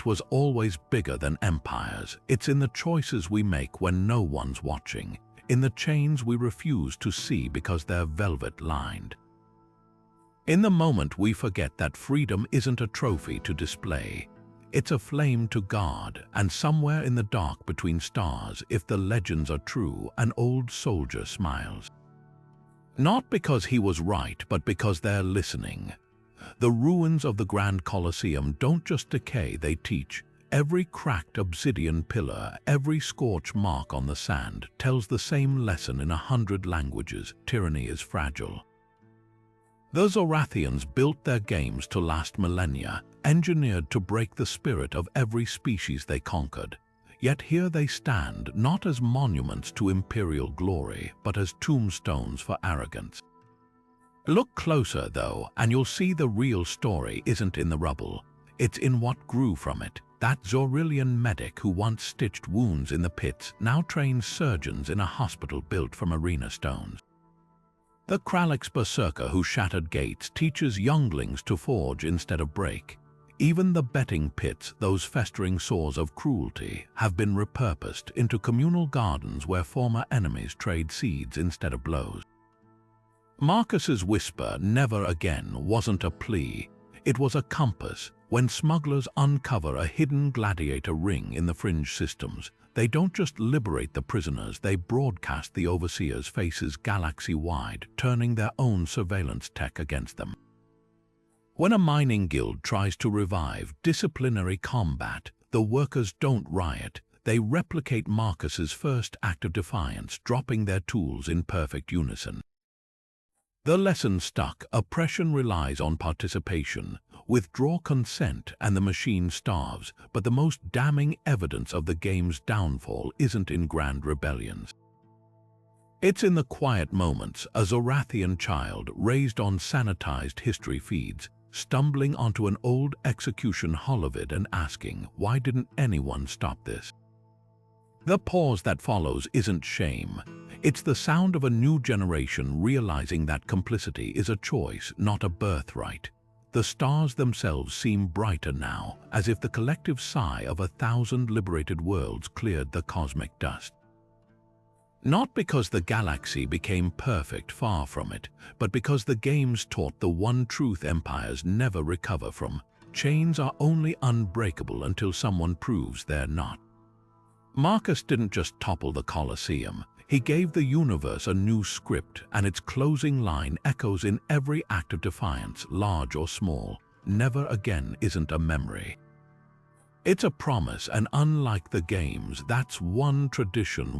was always bigger than empires. It's in the choices we make when no one's watching, in the chains we refuse to see because they're velvet-lined. In the moment we forget that freedom isn't a trophy to display. It's a flame to guard, and somewhere in the dark between stars, if the legends are true, an old soldier smiles. Not because he was right, but because they're listening. The ruins of the Grand Colosseum don't just decay, they teach. Every cracked obsidian pillar, every scorch mark on the sand tells the same lesson in 100 languages: tyranny is fragile. The Zorathians built their games to last millennia, engineered to break the spirit of every species they conquered. Yet here they stand, not as monuments to imperial glory, but as tombstones for arrogance. Look closer, though, and you'll see the real story isn't in the rubble. It's in what grew from it. That Zorathian medic who once stitched wounds in the pits now trains surgeons in a hospital built from arena stones. The Kralix berserker who shattered gates teaches younglings to forge instead of break. Even the betting pits, those festering sores of cruelty, have been repurposed into communal gardens where former enemies trade seeds instead of blows. Marcus's whisper, "never again," wasn't a plea. It was a compass. When smugglers uncover a hidden gladiator ring in the fringe systems, they don't just liberate the prisoners, they broadcast the Overseer's faces galaxy-wide, turning their own surveillance tech against them. When a mining guild tries to revive disciplinary combat, the workers don't riot. They replicate Marcus's first act of defiance, dropping their tools in perfect unison. The lesson stuck. Oppression relies on participation. Withdraw consent and the machine starves, but the most damning evidence of the game's downfall isn't in grand rebellions. It's in the quiet moments. A Zorathian child, raised on sanitized history feeds, stumbling onto an old execution holovid and asking, "Why didn't anyone stop this?" The pause that follows isn't shame. It's the sound of a new generation realizing that complicity is a choice, not a birthright. The stars themselves seem brighter now, as if the collective sigh of 1,000 liberated worlds cleared the cosmic dust. Not because the galaxy became perfect, far from it, but because the games taught the one truth empires never recover from. Chains are only unbreakable until someone proves they're not. Marcus didn't just topple the Colosseum. He gave the universe a new script, and its closing line echoes in every act of defiance, large or small. Never again isn't a memory. It's a promise, and unlike the games, that's one tradition